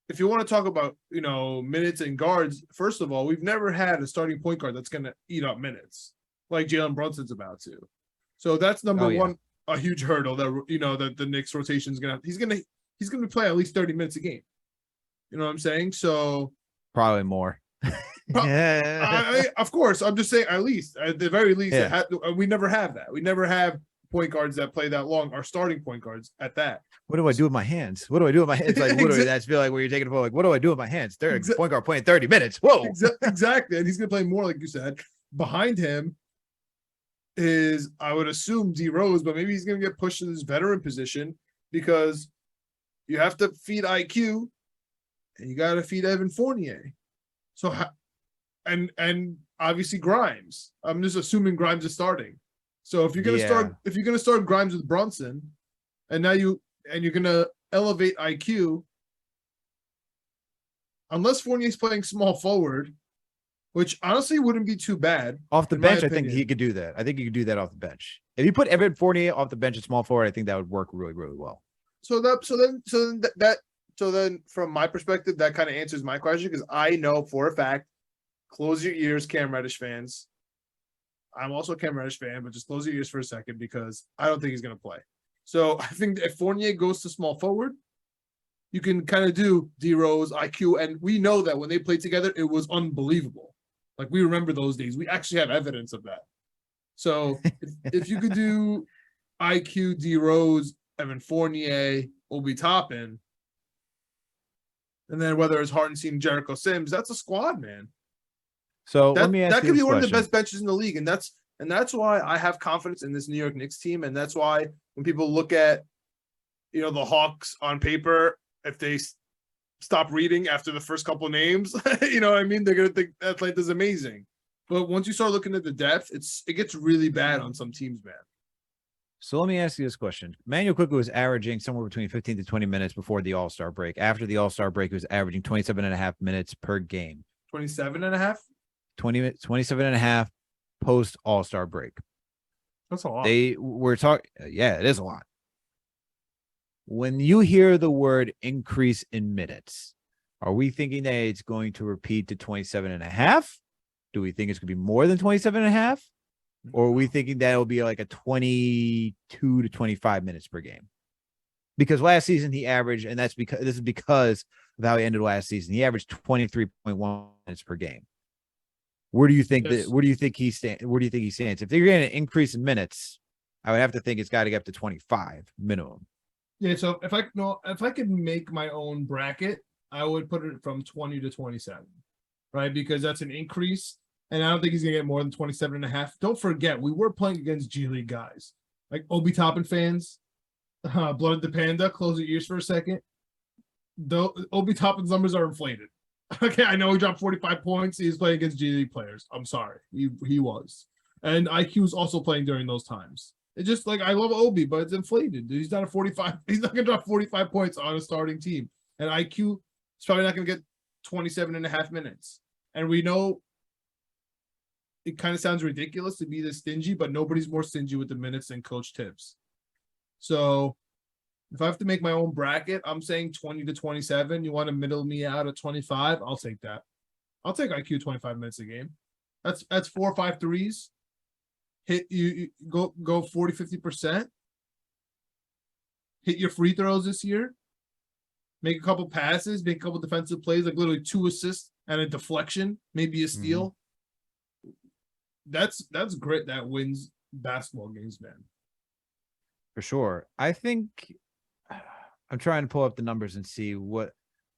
Speaker 3: if you want to talk about, minutes and guards, first of all, we've never had a starting point guard that's going to eat up minutes like Jalen Brunson's about to. So that's number one, a huge hurdle that, that the Knicks rotation is going to, he's going to play at least 30 minutes a game. You know what I'm saying? So
Speaker 2: probably more.
Speaker 3: Of course, I'm just saying at the very least, we never have that. We never have point guards that play that long. Our starting point guards at that.
Speaker 2: What do I do with my hands? What do I do with my hands? Like, literally, that's feel like where you're taking the ball. Like, what do I do with my hands? They're a point guard playing 30 minutes. Whoa,
Speaker 3: exactly. And he's gonna play more, like you said. Behind him is, I would assume, D Rose, but maybe he's gonna get pushed to this veteran position because you have to feed IQ and you got to feed Evan Fournier. So. And obviously Grimes. I'm just assuming Grimes is starting. So if you're gonna start Grimes with Brunson, and now you're gonna elevate IQ, unless Fournier's playing small forward, which honestly wouldn't be too bad.
Speaker 2: Off the bench, I think he could do that. I think he could do that off the bench. If you put Evan Fournier off the bench at small forward, I think that would work really, really well. So
Speaker 3: then from my perspective, that kind of answers my question, because I know for a fact. Close your ears, Cam Reddish fans. I'm also a Cam Reddish fan, but just close your ears for a second because I don't think he's going to play. So I think if Fournier goes to small forward, you can kind of do D Rose, IQ, and we know that when they played together, it was unbelievable. Like, we remember those days. We actually have evidence of that. So if you could do IQ, D Rose, Evan Fournier, Obi Toppin, And then whether it's Hartenstein, Jericho Sims, that's a squad, man.
Speaker 2: So let me ask
Speaker 3: that
Speaker 2: you
Speaker 3: could be
Speaker 2: this
Speaker 3: one of the
Speaker 2: question.
Speaker 3: best benches in the league, and that's why I have confidence in this New York Knicks team, and that's why when people look at the Hawks on paper, if they stop reading after the first couple names, what I mean, they're gonna think Atlanta's amazing. But once you start looking at the depth, it gets really bad on some teams, man.
Speaker 2: So let me ask you this question. Immanuel Quickley was averaging somewhere between 15 to 20 minutes before the All-Star break. After the All-Star break, he was averaging 27.5 minutes per game.
Speaker 3: 27 and a half?
Speaker 2: 27.5 post All-Star break.
Speaker 3: That's a lot.
Speaker 2: They were talking. Yeah, it is a lot. When you hear the word increase in minutes, are we thinking that it's going to repeat to 27.5? Do we think it's going to be more than 27.5? Or are we thinking that it'll be like a 22 to 25 minutes per game? Because last season he averaged, and this is because of how he ended last season. He averaged 23.1 minutes per game. Where do you think he stands? If they're getting an increase in minutes, I would have to think it's got to get up to 25 minimum.
Speaker 3: Yeah, so if I could make my own bracket, I would put it from 20 to 27, right? Because that's an increase. And I don't think he's going to get more than 27 and a half. Don't forget, we were playing against G League guys. Like Obi Toppin fans, Blood the Panda, close your ears for a second. Obi Toppin's numbers are inflated. Okay, I know he dropped 45 points. He's playing against G League players. I'm sorry. He was. And IQ was also playing during those times. It's just like, I love Obi, but it's inflated. Dude, he's not a 45. He's not going to drop 45 points on a starting team. And IQ is probably not going to get 27 and a half minutes. And we know it kind of sounds ridiculous to be this stingy, but nobody's more stingy with the minutes than Coach Tibbs. So if I have to make my own bracket, I'm saying 20 to 27. You want to middle me out at 25? I'll take that. I'll take IQ 25 minutes a game. That's 4 or 5 threes. Hit you go 40, 50%. Hit your free throws this year. Make a couple passes, make a couple defensive plays, like literally 2 assists and a deflection, maybe a steal. Mm-hmm. That's grit that wins basketball games, man.
Speaker 2: For sure. I think I'm trying to pull up the numbers and see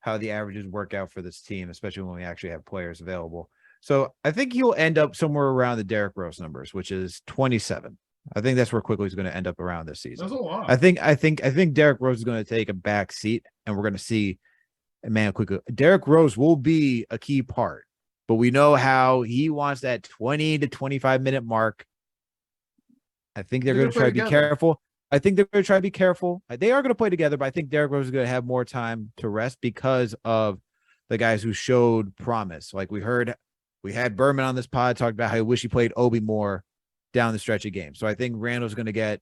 Speaker 2: how the averages work out for this team, especially when we actually have players available. So I think he'll end up somewhere around the Derrick Rose numbers, which is 27. I think that's where Quickley's going to end up around this season.
Speaker 3: That's a lot.
Speaker 2: I think Derrick Rose is going to take a back seat, and we're going to see Immanuel Quickley. Derrick Rose will be a key part, but we know how he wants that 20 to 25 minute mark. I think they're going to try to be careful. They are going to play together, but I think Derrick Rose is going to have more time to rest because of the guys who showed promise. Like we had Berman on this pod talk about how he wish he played Obi more down the stretch of games. So I think Randle's going to get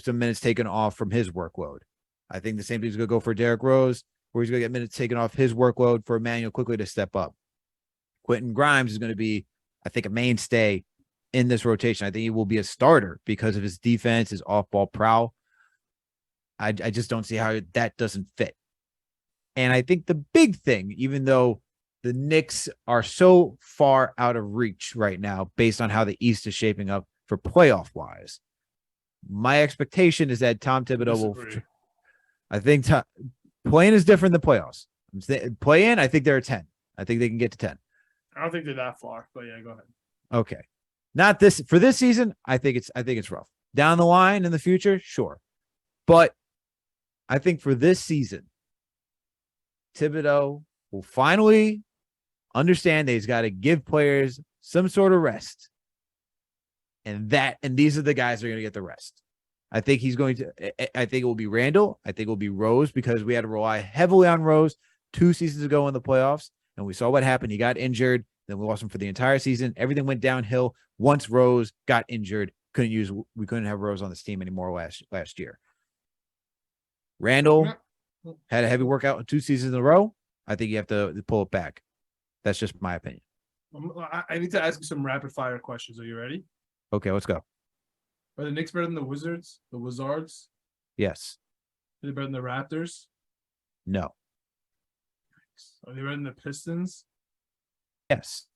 Speaker 2: some minutes taken off from his workload. I think the same thing's going to go for Derrick Rose, where he's going to get minutes taken off his workload for Immanuel Quickley to step up. Quentin Grimes is going to be, I think, a mainstay in this rotation. I think he will be a starter because of his defense, his off-ball prowl. I just don't see how that doesn't fit. And I think the big thing, even though the Knicks are so far out of reach right now based on how the East is shaping up for playoff-wise, my expectation is that Tom Thibodeau will – I think play-in is different than playoffs. Play-in, I think they're a 10. I think they can get to 10.
Speaker 3: I don't think they're that far, but yeah, go ahead.
Speaker 2: Okay. Not this for this season. I think it's rough. Down the line in the future, sure. But I think for this season, Thibodeau will finally understand that he's got to give players some sort of rest. And these are the guys that are going to get the rest. I think it will be Randle. I think it will be Rose because we had to rely heavily on Rose 2 seasons ago in the playoffs. And we saw what happened. He got injured. Then we lost him for the entire season. Everything went downhill once Rose got injured. We couldn't have Rose on this team anymore last year. Randle had a heavy workout in 2 seasons in a row. I think you have to pull it back. That's just my opinion.
Speaker 3: I need to ask you some rapid fire questions. Are you ready?
Speaker 2: Okay, let's go.
Speaker 3: Are the Knicks better than the Wizards? The Wizards?
Speaker 2: Yes.
Speaker 3: Are they better than the Raptors?
Speaker 2: No.
Speaker 3: Are they better than the Pistons?
Speaker 2: Yes.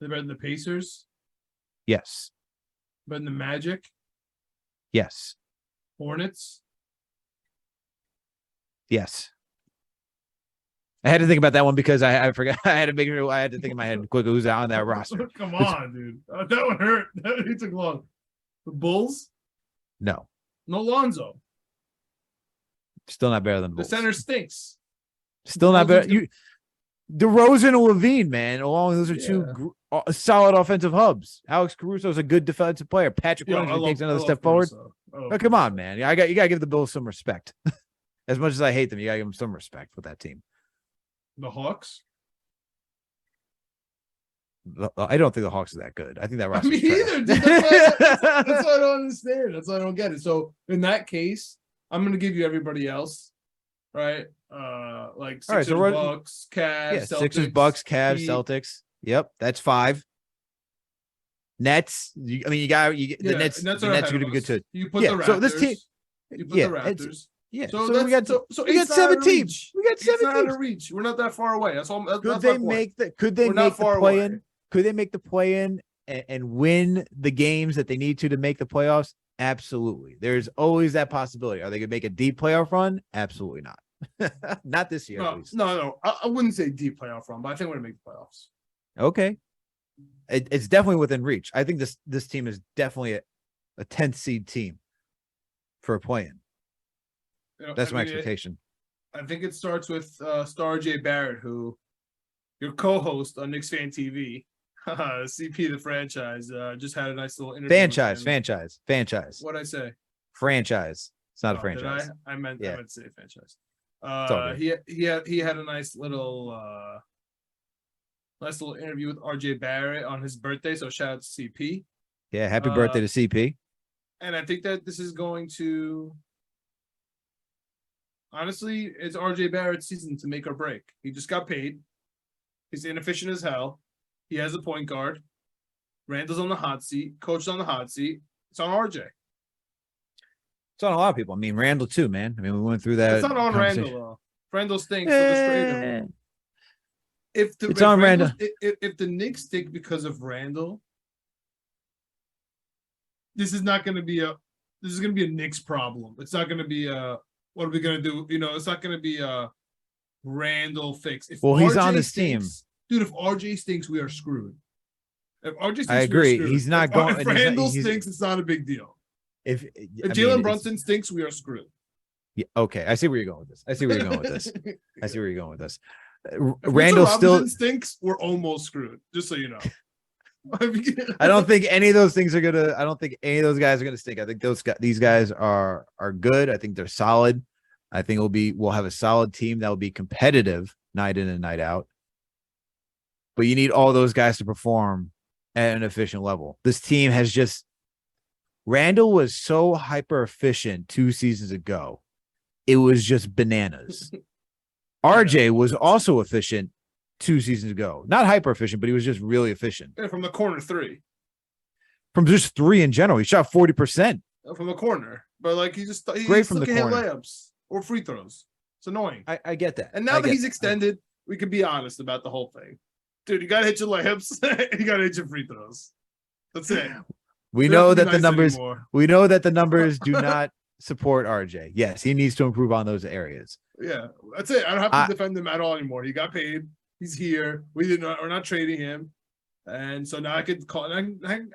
Speaker 3: Are they better than the Pacers?
Speaker 2: Yes.
Speaker 3: Better than the Magic?
Speaker 2: Yes.
Speaker 3: Hornets?
Speaker 2: Yes. I had to think about that one because I forgot. I had to make sure I had to think in my head quick who's on that roster.
Speaker 3: Come on, dude. That one hurt. It took long. The Bulls?
Speaker 2: No,
Speaker 3: Lonzo.
Speaker 2: still not better than the
Speaker 3: The
Speaker 2: Bulls.
Speaker 3: center stinks.
Speaker 2: Still not better.
Speaker 3: DeRozan's
Speaker 2: DeRozan and Levine, man. Along those are two solid offensive hubs. Alex Caruso is a good defensive player. Patrick Williams takes another step forward. Oh, come on, man. You gotta give the Bulls some respect. As much as I hate them, you gotta give them some respect with that team.
Speaker 3: The Hawks?
Speaker 2: I don't think the Hawks are that good. I think that roster.
Speaker 3: Me either. Dude. That's why I don't understand. That's why I don't get it. So in that case, I'm gonna give you everybody else, right? Like Sixers,
Speaker 2: so
Speaker 3: Bucks, Cavs, Celtics,
Speaker 2: Sixers, Bucks, Cavs,
Speaker 3: Heat.
Speaker 2: Celtics. Yep, that's 5. Nets. The Nets.
Speaker 3: And that's
Speaker 2: the Nets are gonna be good too.
Speaker 3: You put the Raptors.
Speaker 2: So this team.
Speaker 3: You put the Raptors.
Speaker 2: Yeah.
Speaker 3: So,
Speaker 2: we got 7 teams. We got 7
Speaker 3: teams. Out
Speaker 2: teams.
Speaker 3: of reach. We're not that far away. That's all.
Speaker 2: Could they make the play-in? Could they make the play-in and win the games that they need to make the playoffs? Absolutely. There's always that possibility. Are they going to make a deep playoff run? Absolutely not. Not this year. At least.
Speaker 3: No. I wouldn't say deep playoff run, but I think we're going to make the playoffs.
Speaker 2: Okay. It's definitely within reach. I think this team is definitely a 10th seed team for a play-in. That's my expectation.
Speaker 3: I think it starts with Star J. Barrett, who your co-host on Knicks Fan TV, CP the franchise, just had a nice little interview. Franchise. What'd I say?
Speaker 2: Franchise. It's not a franchise.
Speaker 3: Did I meant to say franchise. He had a nice little interview with RJ Barrett on his birthday. So shout out to CP.
Speaker 2: Yeah, happy birthday to CP.
Speaker 3: And I think that this is going to. Honestly, it's RJ Barrett's season to make or break. He just got paid. He's inefficient as hell. He has a point guard. Randle's on the hot seat. Coach's on the hot seat. It's on RJ.
Speaker 2: It's on a lot of people. I mean, Randle too, man. I mean, we went through that.
Speaker 3: It's not on Randle though. Randle stinks. If the Knicks stink because of Randle, this is going to be a Knicks problem. It's not going to be a. What are we gonna do? It's not gonna be a Randle fix.
Speaker 2: He's on this team,
Speaker 3: dude. If RJ stinks, we are screwed. If RJ stinks,
Speaker 2: I agree. He's not going.
Speaker 3: If Randle stinks, it's not a big deal. If Jalen Brunson stinks, we are screwed.
Speaker 2: Yeah. Okay. I see where you're going with this. Randle still
Speaker 3: stinks. We're almost screwed. Just so you know.
Speaker 2: I don't think any of those things are gonna. I don't think any of those guys are gonna stink. I think these guys are good. I think they're solid. I think we'll have a solid team that will be competitive night in and night out. But you need all those guys to perform at an efficient level. This team has just. Randle was so hyper efficient 2 seasons ago. It was just bananas. RJ was also efficient 2 seasons ago. Not hyper efficient, but he was just really efficient.
Speaker 3: Yeah, from the corner 3.
Speaker 2: From just 3 in general. He shot 40%.
Speaker 3: From the corner. But like he
Speaker 2: great from the
Speaker 3: corner.
Speaker 2: Hit
Speaker 3: layups or free throws. It's annoying.
Speaker 2: I get that.
Speaker 3: And now that he's extended, we can be honest about the whole thing. Dude, you gotta hit your layups, you gotta hit your free throws. That's it.
Speaker 2: We know that the numbers do not support RJ. Yes, he needs to improve on those areas.
Speaker 3: Yeah, that's it. I don't have to defend him at all anymore. He got paid. He's here. We're not trading him, and so now I can call. I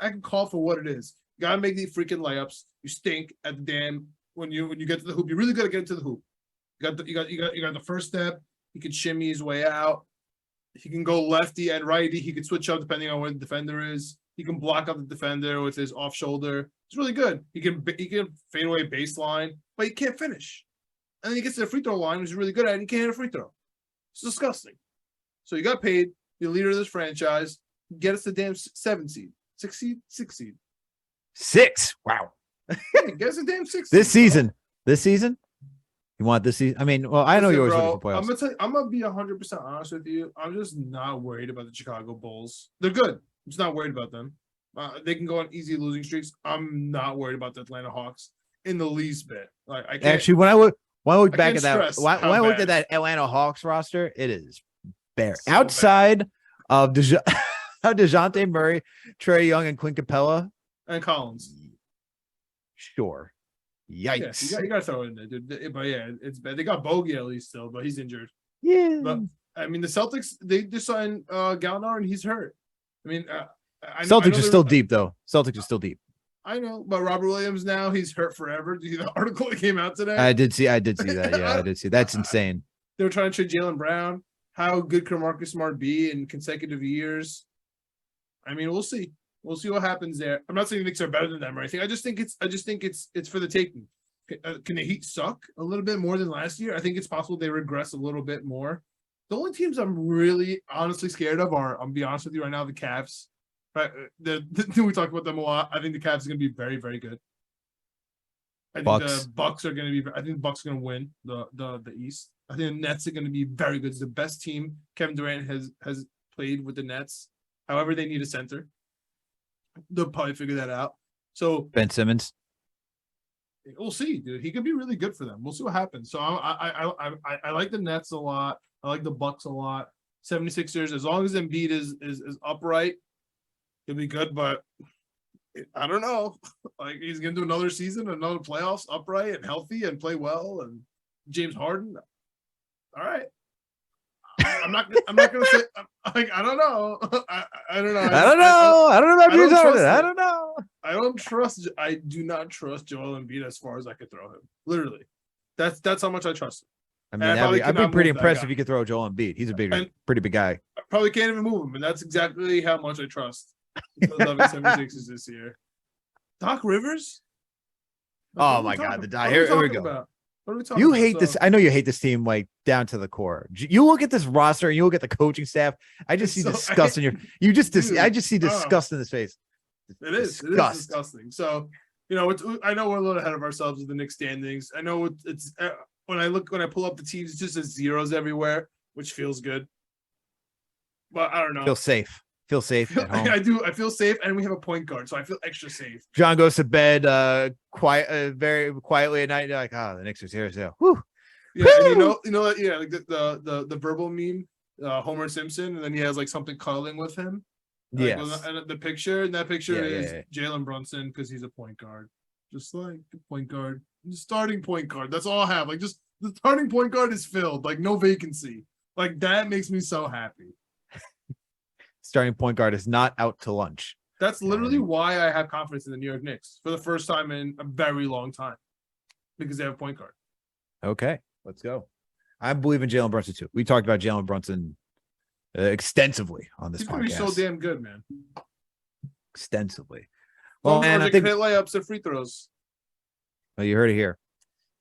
Speaker 3: can call for what it is. You gotta make these freaking layups. You stink at the damn when you get to the hoop. You really gotta get into the hoop. You got the first step. He can shimmy his way out. He can go lefty and righty. He can switch up depending on where the defender is. He can block out the defender with his off shoulder. It's really good. He can fade away baseline, but he can't finish. And then he gets to the free throw line, which is really good at it, and he can't hit a free throw. It's disgusting. So you got paid. You're the leader of this franchise. Get us the damn 7 seed. 6 seed? 6 seed.
Speaker 2: 6. Wow.
Speaker 3: Get us a damn 6
Speaker 2: This season. This season? You want this season? I mean, well, I know you're always looking for playoffs.
Speaker 3: I'm gonna be 100% honest with you. I'm just not worried about the Chicago Bulls. They're good. I'm just not worried about them. They can go on easy losing streaks. I'm not worried about the Atlanta Hawks in the least bit. Like I can't,
Speaker 2: actually, when I look back at that, when I looked at that Atlanta Hawks roster, it is bare. So outside bad. Of DeJounte Murray, Trae Young, and Clint Capella
Speaker 3: and Collins.
Speaker 2: Sure. Yikes.
Speaker 3: Yeah, you got to throw it in there, dude. But yeah, it's bad. They got Bogey at least still, but he's injured.
Speaker 2: Yeah.
Speaker 3: But I mean, the Celtics, they just signed Gallinari and he's hurt. I mean,
Speaker 2: Celtics are still deep though. Celtics are still deep.
Speaker 3: I know, but Robert Williams now he's hurt forever. Did you see the article that came out today?
Speaker 2: I did see that. Yeah, I did see. That's insane.
Speaker 3: They were trying to trade Jaylen Brown. How good could Marcus Smart be in consecutive years? I mean, we'll see. We'll see what happens there. I'm not saying the Knicks are better than them or anything. I just think it's for the taking. Can the Heat suck a little bit more than last year? I think it's possible they regress a little bit more. The only teams I'm really honestly scared of are, I'll be honest with you right now, the Cavs. Right? We talk about them a lot. I think the Cavs are going to be very, very good. I think the Bucks are going to be. I think the Bucks are going to win the East. I think the Nets are going to be very good. It's the best team Kevin Durant has played with the Nets. However, they need a center. They'll probably figure that out. So
Speaker 2: Ben Simmons.
Speaker 3: We'll see, dude. He could be really good for them. We'll see what happens. So I like the Nets a lot. I like the Bucks a lot. 76ers, as long as Embiid is upright, he'll be good. But I don't know. Like, he's gonna do another season, another playoffs upright and healthy and play well. And James Harden. All right. I'm not gonna say. Like, I don't know. I don't know.
Speaker 2: I don't know. I don't know about James Harden. I don't know.
Speaker 3: I do not trust Joel Embiid as far as I could throw him. Literally, that's how much I trust him.
Speaker 2: I mean, I'd be pretty impressed if you could throw Joel Embiid. He's a pretty big guy.
Speaker 3: I probably can't even move him, and that's exactly how much I trust the 76ers this year. Doc Rivers?
Speaker 2: Oh my God, here we go.
Speaker 3: About? What are we talking
Speaker 2: You
Speaker 3: about?
Speaker 2: hate this. I know you hate this team like down to the core. You look at this roster and you look at the coaching staff. I just see disgust in your. I just see disgust in his face.
Speaker 3: It is disgusting. So, I know we're a little ahead of ourselves with the Knicks standings. I know it's when I pull up the teams, it just says zeros everywhere, which feels good. But I don't know.
Speaker 2: Feel safe at home.
Speaker 3: I do. I feel safe, and we have a point guard, so I feel extra safe.
Speaker 2: John goes to bed very quietly at night. You're like, the Knicks are here. So, whew.
Speaker 3: Yeah, and you know that, yeah, like the verbal meme, Homer Simpson, and then he has like something cuddling with him.
Speaker 2: Yes.
Speaker 3: And the picture, and that picture is Jalen Brunson because he's a point guard, just like the point guard, the starting point guard. That's all I have. Like, just the starting point guard is filled, like no vacancy. Like, that makes me so happy.
Speaker 2: Starting point guard is not out to lunch.
Speaker 3: That's literally why I have confidence in the New York Knicks for the first time in a very long time, because they have a point guard.
Speaker 2: Okay, let's go. I believe in Jalen Brunson too. We talked about Jalen Brunson extensively on this podcast.
Speaker 3: He's gonna be so damn good, man.
Speaker 2: Extensively. Well, man, I think
Speaker 3: hit layups and free throws.
Speaker 2: Well, you heard it here.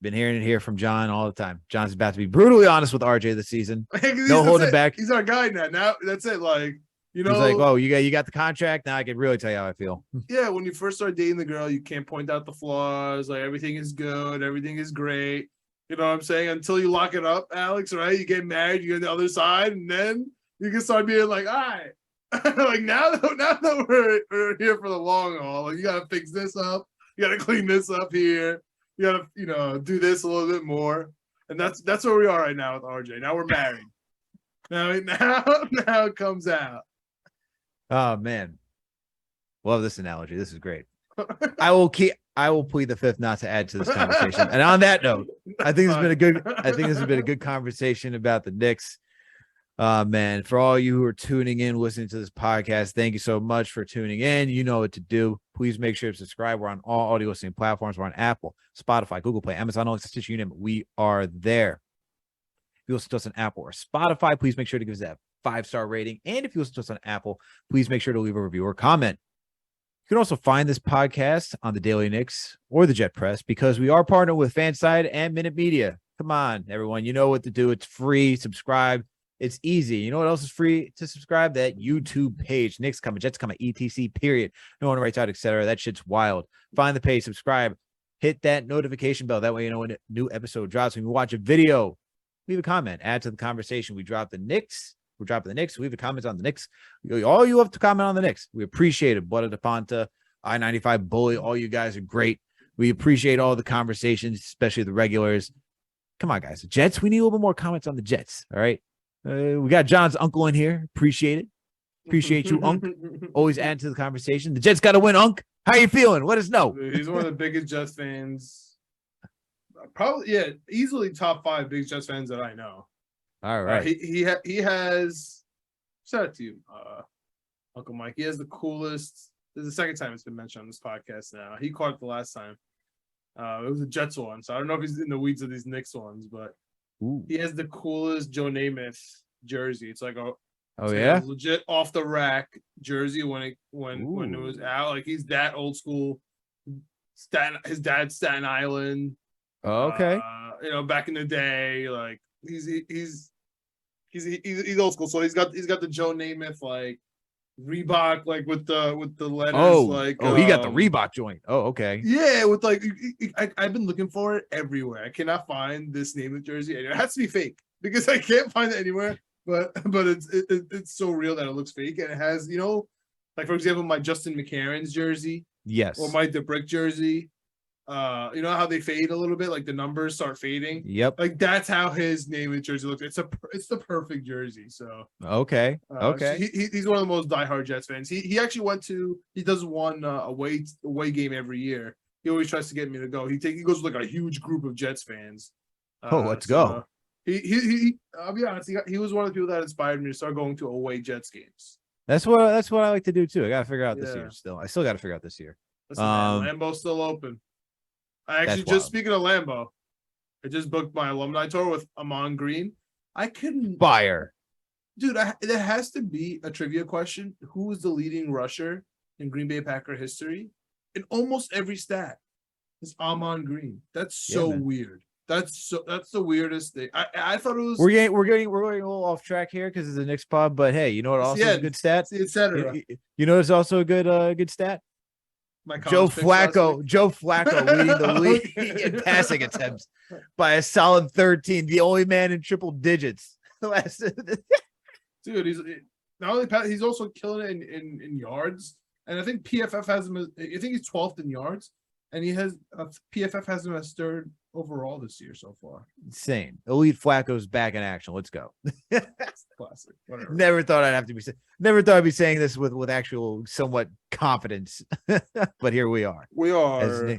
Speaker 2: Been hearing it here from John all the time. John's about to be brutally honest with RJ this season. No holding back.
Speaker 3: He's our guy now. Now that's it. Like, he's
Speaker 2: like, oh, you got the contract. Now I can really tell you how I feel.
Speaker 3: Yeah, when you first start dating the girl, you can't point out the flaws. Like, everything is good, everything is great. You know what I'm saying? Until you lock it up, Alex, right? You get married, you go to the other side, and then you can start being like, all right. Like, now that we're here for the long haul, like, you gotta fix this up, you gotta clean this up here, you gotta, do this a little bit more. And that's where we are right now with RJ. Now we're married. Now it comes out.
Speaker 2: Oh man, love this analogy. This is great. I will plead the fifth not to add to this conversation. And on that note, I think this has been a good conversation about the Knicks. Man, for all you who are tuning in, listening to this podcast, thank you so much for tuning in. You know what to do. Please make sure to subscribe. We're on all audio listening platforms. We're on Apple, Spotify, Google Play, Amazon, Alexa, Stitcher, you name it. We are there. If you listen to us on Apple or Spotify, please make sure to give us that 5-star rating. And if you listen to us on Apple, please make sure to leave a review or comment. You can also find this podcast on the Daily Knicks or the Jet Press, because we are partnered with Fanside and Minute Media. Come on, everyone. You know what to do. It's free. Subscribe. It's easy. You know what else is free to subscribe? That YouTube page. Knicks coming, Jets coming, etc. Period. No one writes out, etc. That shit's wild. Find the page, subscribe, hit that notification bell. That way you know when a new episode drops. When you watch a video, leave a comment. Add to the conversation. We drop the Knicks. We're dropping the Knicks. Leave a comment on the Knicks. All you have to comment on the Knicks. We appreciate it. Butter DePonta, I-95 Bully. All you guys are great. We appreciate all the conversations, especially the regulars. Come on, guys. The Jets, we need a little bit more comments on the Jets. All right. We got John's uncle in here. Appreciate it. Appreciate you, Unc. Always add to the conversation. The Jets got to win, Unc. How you feeling? Let us know.
Speaker 3: He's one of the biggest Jets fans. Probably, easily top 5 big Jets fans that I know.
Speaker 2: All right.
Speaker 3: He has. Shout out to you, Uncle Mike. He has the coolest. This is the second time it's been mentioned on this podcast now. He caught it the last time. It was a Jets one, so I don't know if he's in the weeds of these Knicks ones, but he has the coolest Joe Namath jersey. It's like a legit off the rack jersey when it was out. Like he's that old school. His dad's Staten Island.
Speaker 2: Oh, okay.
Speaker 3: Back in the day, like he's old school. So he's got the Joe Namath like Reebok like with the letters
Speaker 2: he got the Reebok joint. Oh, okay.
Speaker 3: Yeah, with like I've been looking for it everywhere. I cannot find this Namath jersey. It has to be fake because I can't find it anywhere. But it's so real that it looks fake, and it has like for example my Justin McCarron's jersey.
Speaker 2: Yes.
Speaker 3: Or my DeBrick jersey. You know how they fade a little bit, like the numbers start fading.
Speaker 2: Yep.
Speaker 3: Like that's how his Namath jersey looks. It's the perfect jersey. So
Speaker 2: okay.
Speaker 3: So he's one of the most diehard Jets fans. He actually he does one away game every year. He always tries to get me to go. He goes with like a huge group of Jets fans.
Speaker 2: Let's go.
Speaker 3: He I'll be honest. He was one of the people that inspired me to start going to away Jets games.
Speaker 2: That's what I like to do too. I gotta figure out this year still. I still gotta figure out this year.
Speaker 3: Listen, man, Lambeau's still open. I actually speaking of Lambeau, I just booked my alumni tour with Amon Green. I couldn't
Speaker 2: fire.
Speaker 3: Dude, there has to be a trivia question. Who is the leading rusher in Green Bay Packer history? In almost every stat, it's Amon Green. That's so weird. That's the weirdest thing. I thought it was.
Speaker 2: We're going a little off track here because it's a Knicks pod, but hey, you know what? Also is a good stat,
Speaker 3: etc.
Speaker 2: You know, it's also a good stat. Joe Flacco leading the league in passing attempts by a solid 13. The only man in triple digits.
Speaker 3: Dude, he's also killing it in yards, and I think PFF has him. I think he's 12th in yards, and PFF has him as 3rd overall this year so far.
Speaker 2: Insane. Elite Flacco's back in action. Let's go.
Speaker 3: Classic. Whatever.
Speaker 2: Never thought I'd be saying this with actual somewhat confidence. But here we are.
Speaker 3: We are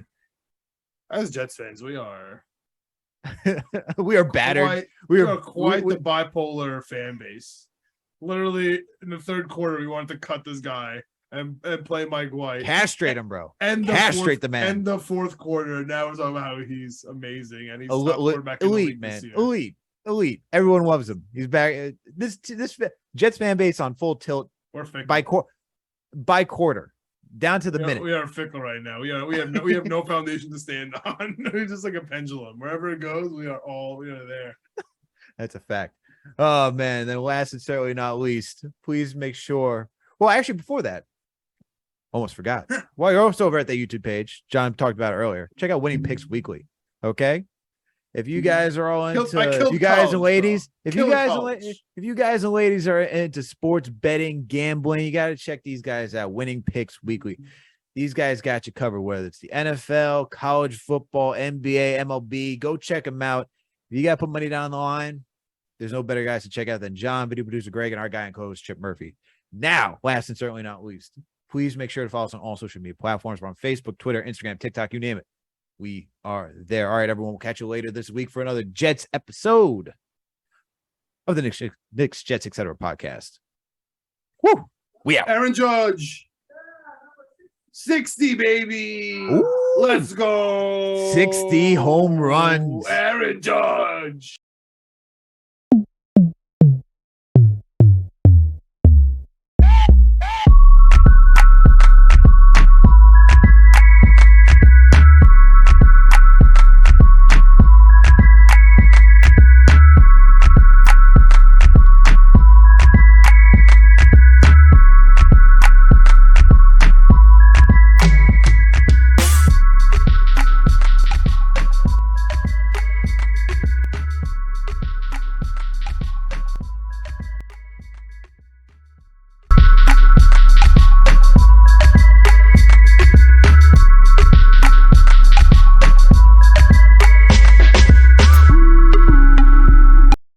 Speaker 3: as Jets fans, we are
Speaker 2: battered.
Speaker 3: We are quite the bipolar fan base. Literally in the 3rd quarter, we wanted to cut this guy and play Mike White.
Speaker 2: Castrate him, bro.
Speaker 3: Castrate
Speaker 2: the man.
Speaker 3: And the 4th quarter, now we're talking about how he's amazing and he's top quarterback in the league
Speaker 2: man.
Speaker 3: This year.
Speaker 2: Elite. Everyone loves him. He's back. This Jets fan base on full tilt.
Speaker 3: We're fickle.
Speaker 2: By quarter, down to the minute.
Speaker 3: We are fickle right now. We have no foundation to stand on. We're just like a pendulum. Wherever it goes, we are there.
Speaker 2: That's a fact. Oh man. Then last and certainly not least, please make sure. Well, actually, before that. Almost forgot. While you're also over at the YouTube page, John talked about it earlier. Check out Winning Picks Weekly. Okay. If you guys are all into, if you guys and ladies are into sports betting, gambling, you got to check these guys out. Winning Picks Weekly. These guys got you covered, whether it's the NFL, college football, NBA, MLB. Go check them out. If you got to put money down the line, there's no better guys to check out than John, video producer Greg, and our guy and co-host Chip Murphy. Now, last and certainly not least, please make sure to follow us on all social media platforms. We're on Facebook, Twitter, Instagram, TikTok, you name it. We are there. All right, everyone. We'll catch you later this week for another Jets episode of the Knicks, Jets, etc. podcast. Woo! We out.
Speaker 3: Aaron Judge. 60, baby.
Speaker 2: Ooh.
Speaker 3: Let's go.
Speaker 2: 60 home runs.
Speaker 3: Aaron Judge.